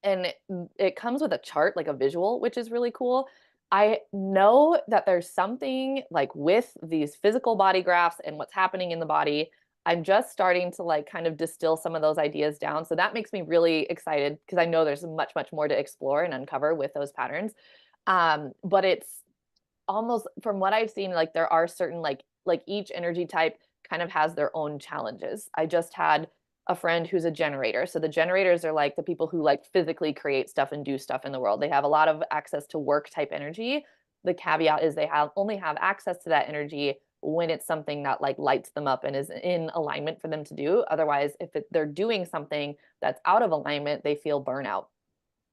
and it comes with a chart, like a visual, which is really cool. I know that there's something like with these physical body graphs and what's happening in the body. I'm just starting to like kind of distill some of those ideas down. So that makes me really excited because I know there's much, much more to explore and uncover with those patterns. But it's almost from what I've seen, like there are certain like each energy type kind of has their own challenges. I just had a friend who's a generator. So the generators are like the people who like physically create stuff and do stuff in the world. They have a lot of access to work type energy. The caveat is they only have access to that energy when it's something that like lights them up and is in alignment for them to do. Otherwise, if they're doing something that's out of alignment, they feel burnout.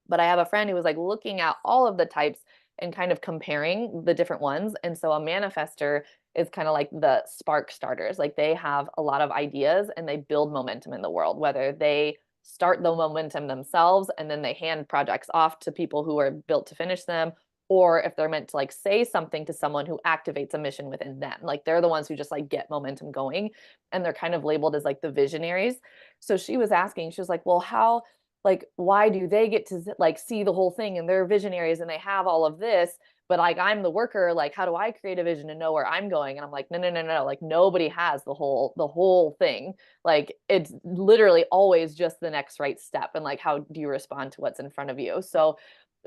But I have a friend who was like looking at all of the types and kind of comparing the different ones. And so a manifester is kind of like the spark starters. Like they have a lot of ideas and they build momentum in the world, whether they start the momentum themselves and then they hand projects off to people who are built to finish them, or if they're meant to like say something to someone who activates a mission within them. Like they're the ones who just like get momentum going, and they're kind of labeled as like the visionaries. So she was asking, she was like, well, how, like, why do they get to like see the whole thing and they're visionaries and they have all of this, but like I'm the worker, like how do I create a vision and know where I'm going? And I'm like, no, no, no, no, like nobody has the whole thing. Like it's literally always just the next right step, and like how do you respond to what's in front of you? So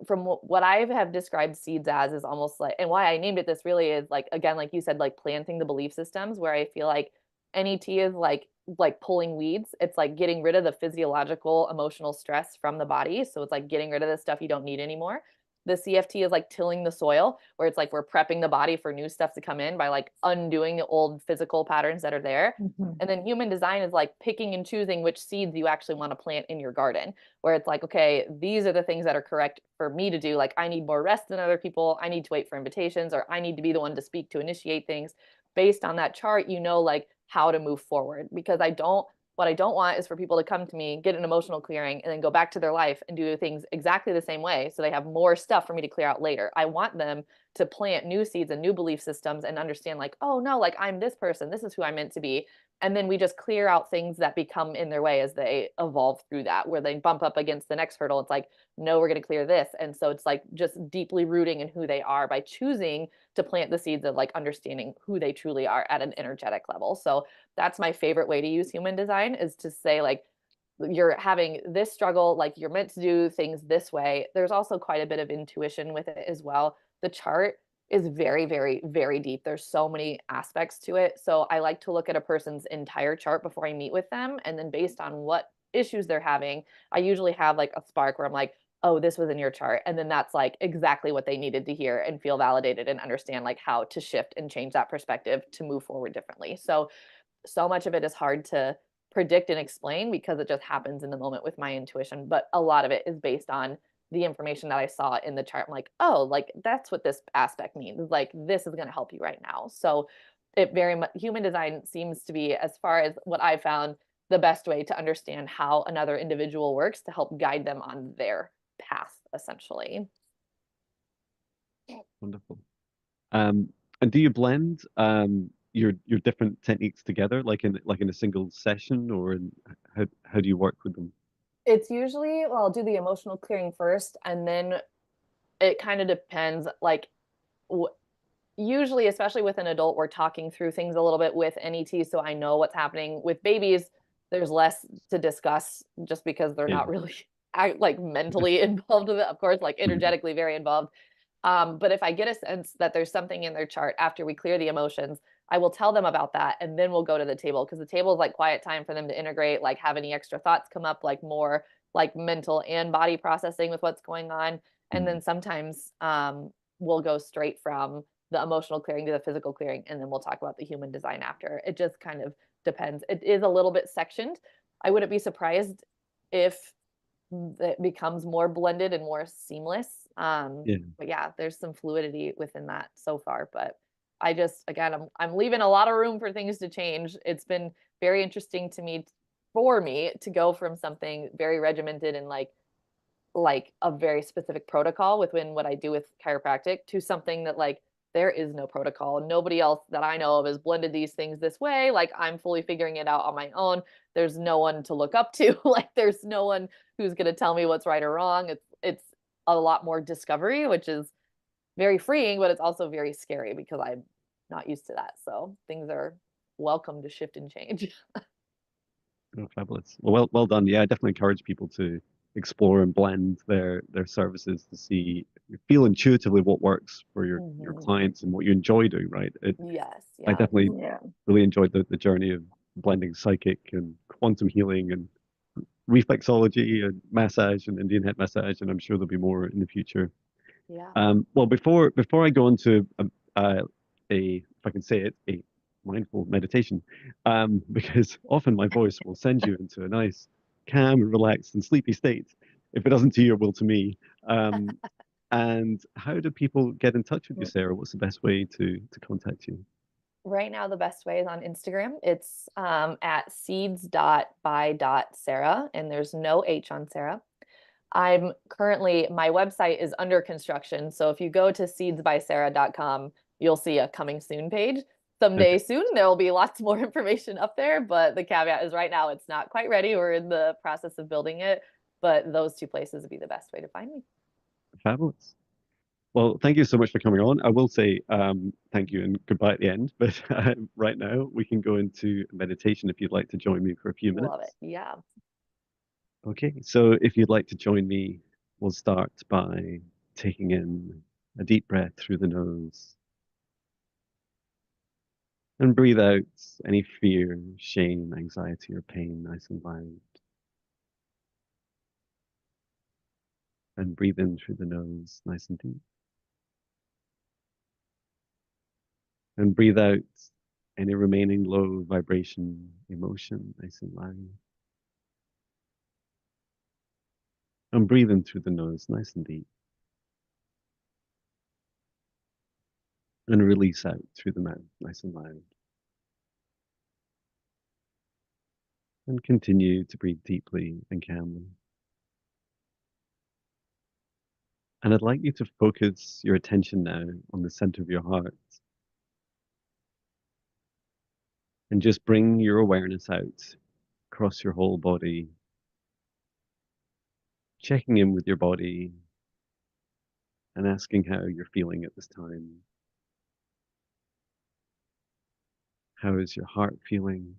from what I have described seeds as is almost like, and why I named it this really is like, again, like you said, like planting the belief systems, where I feel like NET is like pulling weeds. It's like getting rid of the physiological emotional stress from the body. So it's like getting rid of the stuff you don't need anymore. The CFT is like tilling the soil, where it's like we're prepping the body for new stuff to come in by like undoing the old physical patterns that are there. Mm-hmm. And then human design is like picking and choosing which seeds you actually want to plant in your garden, where it's like, okay, these are the things that are correct for me to do. Like I need more rest than other people. I need to wait for invitations, or I need to be the one to speak to initiate things. Based on that chart, you know, like how to move forward. Because what I don't want is for people to come to me, get an emotional clearing, and then go back to their life and do things exactly the same way. So they have more stuff for me to clear out later. I want them to plant new seeds and new belief systems and understand, like, oh no, like I'm this person, this is who I'm meant to be. And then we just clear out things that become in their way as they evolve through that, where they bump up against the next hurdle. It's like, no, we're going to clear this. And so it's like just deeply rooting in who they are by choosing to plant the seeds of like understanding who they truly are at an energetic level. So that's my favorite way to use human design, is to say like, you're having this struggle, like you're meant to do things this way. There's also quite a bit of intuition with it as well. The chart is very, very, very deep. There's so many aspects to it. So I like to look at a person's entire chart before I meet with them. And then based on what issues they're having, I usually have like a spark where I'm like, oh, this was in your chart. And then that's like exactly what they needed to hear and feel validated and understand like how to shift and change that perspective to move forward differently. So much of it is hard to predict and explain because it just happens in the moment with my intuition. But a lot of it is based on the information that I saw in the chart. I'm like, oh, like that's what this aspect means. Like this is going to help you right now. So it very much, human design seems to be, as far as what I found, the best way to understand how another individual works to help guide them on their path, essentially. Wonderful. And do you blend your different techniques together, like in a single session, or how do you work with them? It's usually, well, I'll do the emotional clearing first, and then it kind of depends. Like, usually, especially with an adult, we're talking through things a little bit with NET, so I know what's happening. With babies, there's less to discuss just because they're Yeah. not really like mentally involved with it. Of course, like Mhm. energetically very involved. But if I get a sense that there's something in their chart after we clear the emotions, I will tell them about that, and then we'll go to the table, because the table is like quiet time for them to integrate, like have any extra thoughts come up, like more like mental and body processing with what's going on. And then Mhm. sometimes we'll go straight from the emotional clearing to the physical clearing, and then we'll talk about the human design after. It just kind of depends. It is a little bit sectioned. I wouldn't be surprised if it becomes more blended and more seamless. Yeah. But yeah, there's some fluidity within that so far. But I just, again, I'm leaving a lot of room for things to change. It's been very interesting to me, for me, to go from something very regimented and like a very specific protocol within what I do with chiropractic, to something that like there is no protocol. Nobody else that I know of has blended these things this way. Like, I'm fully figuring it out on my own. There's no one to look up to. Like, there's no one who's going to tell me what's right or wrong. It's a lot more discovery, which is very freeing, but it's also very scary because I'm not used to that. So things are welcome to shift and change. Oh, fabulous. Well done. Yeah, I definitely encourage people to explore and blend their services to see, feel intuitively what works for your Mhm. clients and what you enjoy doing, right? Yes. I Yeah. definitely Yeah. really enjoyed the journey of blending psychic and quantum healing and reflexology and massage and Indian head massage, and I'm sure there'll be more in the future. Yeah. Well, before I go into if I can say it, a mindful meditation, because often my voice will send you into a nice, calm, relaxed, and sleepy state, if it doesn't to you, it will to me. Um, and how do people get in touch with you, Sarah? What's the best way to contact you? Right now, the best way is on Instagram. It's at seeds.by.sara, and there's no H on Sarah. I'm currently, my website is under construction. So if you go to seeds.by.sara.com, you'll see a coming soon page. Okay, Someday soon, there will be lots more information up there. But the caveat is right now it's not quite ready. We're in the process of building it. But those two places would be the best way to find me. fabulous. Well, thank you so much for coming on. I will say thank you and goodbye at the end, but right now we can go into meditation if you'd like to join me for a few Love it. minutes. Yeah. Okay, so if you'd like to join me, we'll start by taking in a deep breath through the nose and breathe out any fear, shame, anxiety, or pain nice and loud. And breathe in through the nose nice and deep. And breathe out any remaining low vibration, emotion nice and loud. And breathe in through the nose nice and deep. And release out through the mouth nice and loud. And continue to breathe deeply and calmly. And I'd like you to focus your attention now on the center of your heart and just bring your awareness out across your whole body, checking in with your body and asking how you're feeling at this time. How is your heart feeling?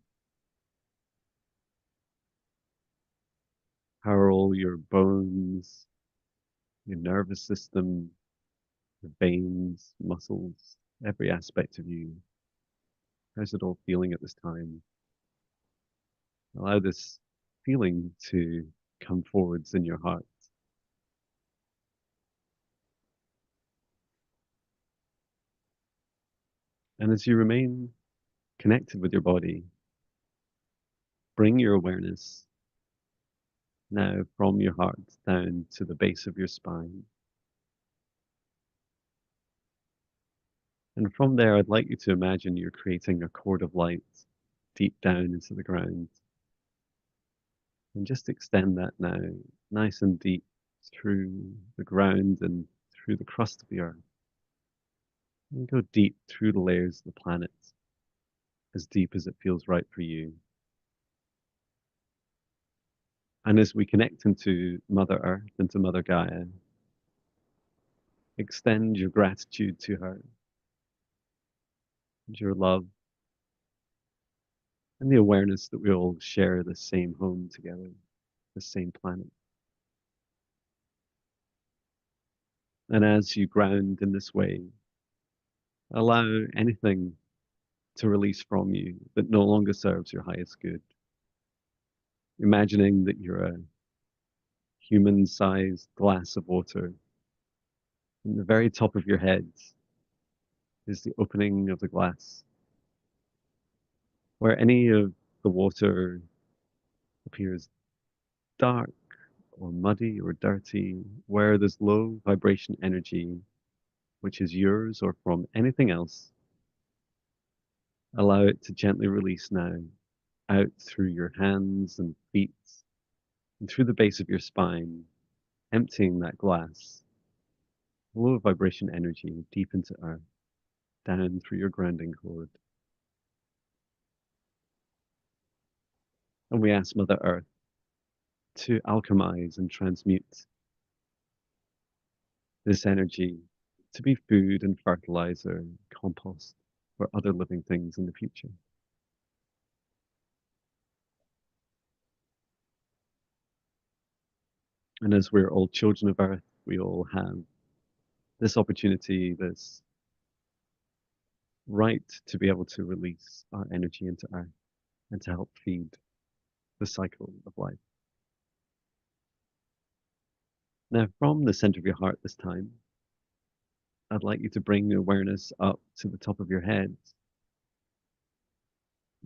How are all your bones, your nervous system, your veins, muscles, every aspect of you? How's it all feeling at this time? Allow this feeling to come forwards in your heart. And as you remain connected with your body, bring your awareness now from your heart down to the base of your spine. And from there, I'd like you to imagine you're creating a cord of light deep down into the ground. And just extend that now, nice and deep through the ground and through the crust of the earth. And go deep through the layers of the planet, as deep as it feels right for you. And as we connect into Mother Earth, into Mother Gaia, extend your gratitude to her, and your love, and the awareness that we all share the same home together, the same planet. And as you ground in this way, allow anything to release from you that no longer serves your highest good. Imagining that you're a human-sized glass of water, and the very top of your head is the opening of the glass, where any of the water appears dark or muddy or dirty, where there's low vibration energy, which is yours or from anything else, allow it to gently release now, out through your hands and feet, and through the base of your spine, emptying that glass, low vibration energy deep into earth, down through your grounding cord. And we ask Mother Earth to alchemize and transmute this energy to be food and fertilizer, compost for other living things in the future. And as we're all children of Earth, we all have this opportunity, this right to be able to release our energy into Earth and to help feed the cycle of life. Now, from the center of your heart this time, I'd like you to bring your awareness up to the top of your head.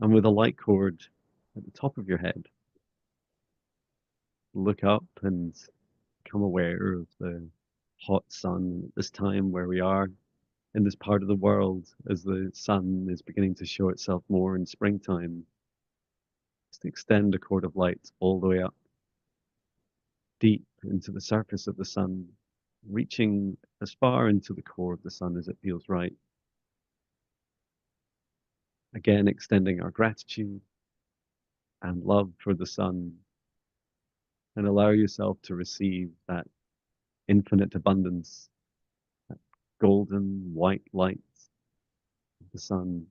And with a light cord at the top of your head, look up and become aware of the hot sun at this time where we are in this part of the world as the sun is beginning to show itself more in springtime. Just extend a cord of light all the way up, deep into the surface of the sun, reaching as far into the core of the sun as it feels right. Again, extending our gratitude and love for the sun, and allow yourself to receive that infinite abundance, that golden white light of the sun.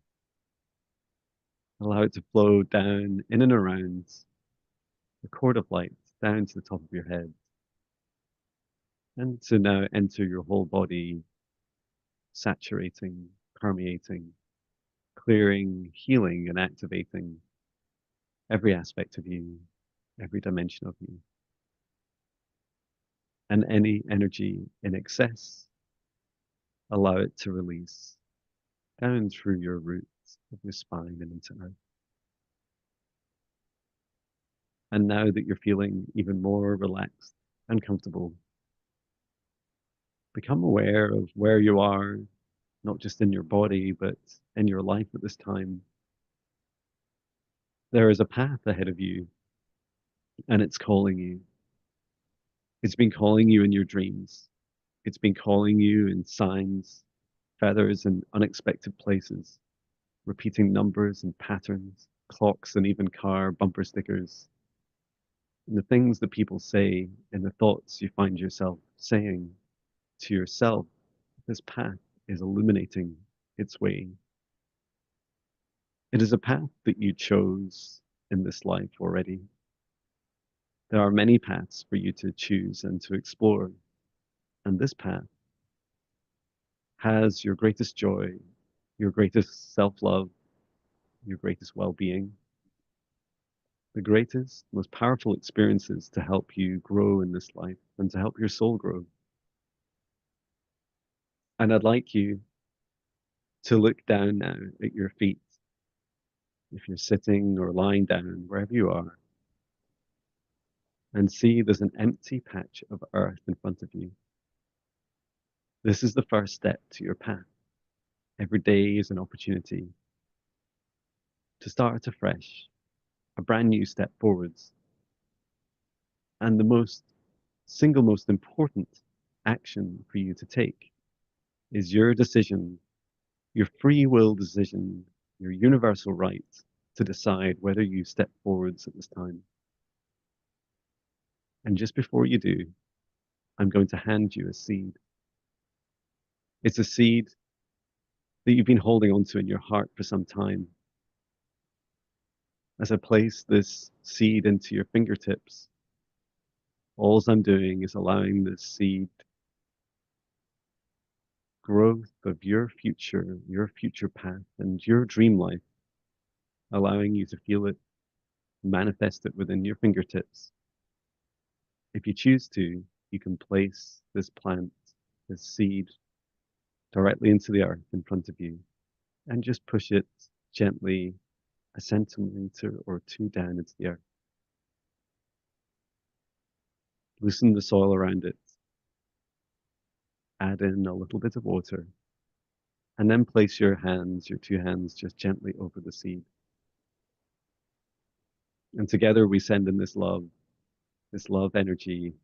Allow it to flow down in and around the cord of light, down to the top of your head, and to now enter your whole body, saturating, permeating, clearing, healing, and activating every aspect of you, every dimension of you. And any energy in excess, allow it to release down through your roots of your spine and into earth. And now that you're feeling even more relaxed and comfortable, become aware of where you are, not just in your body, but in your life at this time. There is a path ahead of you, and it's calling you. It's been calling you in your dreams. It's been calling you in signs, feathers, and unexpected places, repeating numbers and patterns, clocks, and even car bumper stickers. And the things that people say and the thoughts you find yourself saying to yourself, this path is illuminating its way. It is a path that you chose in this life already. There are many paths for you to choose and to explore, and this path has your greatest joy, your greatest self-love, your greatest well-being, the greatest, most powerful experiences to help you grow in this life and to help your soul grow. And I'd like you to look down now at your feet, if you're sitting or lying down, wherever you are, and see there's an empty patch of earth in front of you. This is the first step to your path. Every day is an opportunity to start afresh, a brand new step forwards. And the single most important action for you to take is your decision, your free will decision, your universal right to decide whether you step forwards at this time. And just before you do, I'm going to hand you a seed. It's a seed that you've been holding onto in your heart for some time. As I place this seed into your fingertips, all I'm doing is allowing this seed growth of your future path, and your dream life, allowing you to feel it, manifest it within your fingertips. If you choose to, you can place this plant, this seed, directly into the earth in front of you and just push it gently a centimeter or two down into the earth. Loosen the soil around it, add in a little bit of water, and then place your two hands, just gently over the seed. And together we send in this love energy.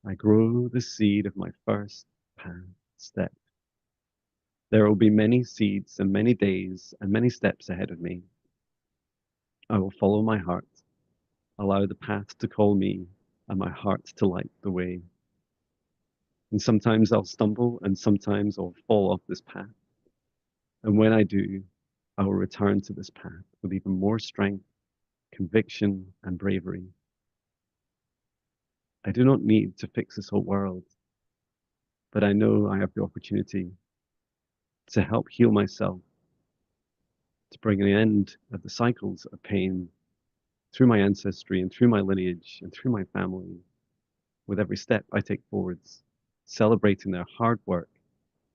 I grow the seed of my first path step. There will be many seeds and many days and many steps ahead of me. I will follow my heart, allow the path to call me and my heart to light the way. And sometimes I'll stumble and sometimes I'll fall off this path. And when I do, I will return to this path with even more strength, conviction, and bravery. I do not need to fix this whole world, but I know I have the opportunity to help heal myself, to bring an end of the cycles of pain through my ancestry and through my lineage and through my family with every step I take forwards, celebrating their hard work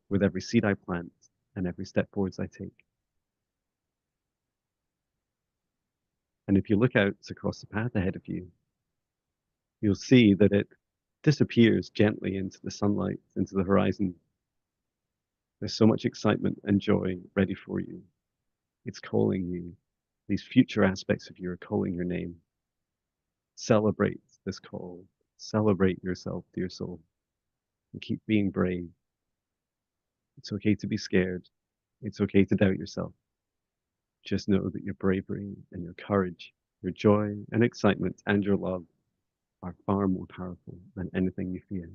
with every seed I plant and every step forwards I take. And if you look out across the path ahead of you, you'll see that it disappears gently into the sunlight, into the horizon. There's so much excitement and joy ready for you. It's calling you. These future aspects of you are calling your name. Celebrate this call. Celebrate yourself, dear soul, and keep being brave. It's okay to be scared. It's okay to doubt yourself. Just know that your bravery and your courage, your joy and excitement and your love are far more powerful than anything you fear.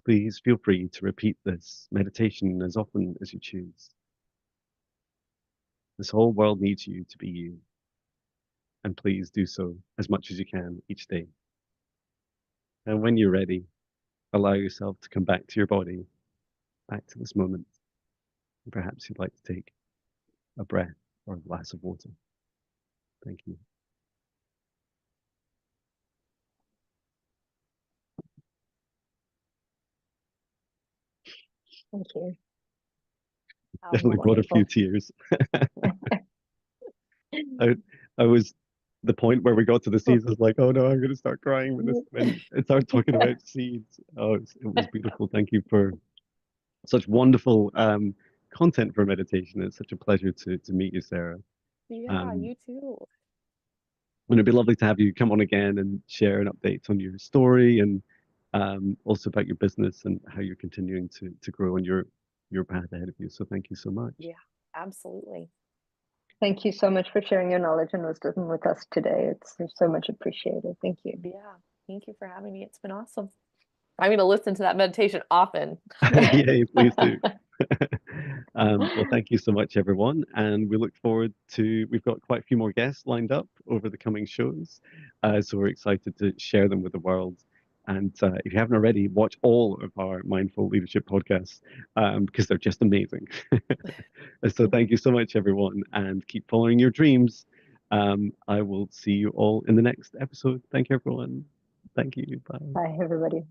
Please feel free to repeat this meditation as often as you choose. This whole world needs you to be you, and please do so as much as you can each day. And when you're ready, allow yourself to come back to your body, back to this moment. And perhaps you'd like to take a breath or a glass of water. Thank you. Thank you. Definitely brought a few tears. I was the point where we got to the seeds. I was like, oh no, I'm going to start crying when it started talking about seeds. Oh, it was beautiful. Thank you for such wonderful content for meditation. It's such a pleasure to meet you, Sara. Yeah, you too. And it'd be lovely to have you come on again and share an update on your story and also about your business and how you're continuing to grow on your path ahead of you. So thank you so much. Yeah, absolutely. Thank you so much for sharing your knowledge and wisdom with us today. It's so much appreciated. Thank you. Yeah, thank you for having me. It's been awesome. I'm going to listen to that meditation often. Yay, please do. Well, thank you so much, everyone. And we look forward to, we've got quite a few more guests lined up over the coming shows. So we're excited to share them with the world. And if you haven't already, watch all of our Mindful Leadership podcasts because they're just amazing. So thank you so much, everyone, and keep following your dreams. I will see you all in the next episode. Thank you, everyone. Thank you. Bye. Bye, everybody.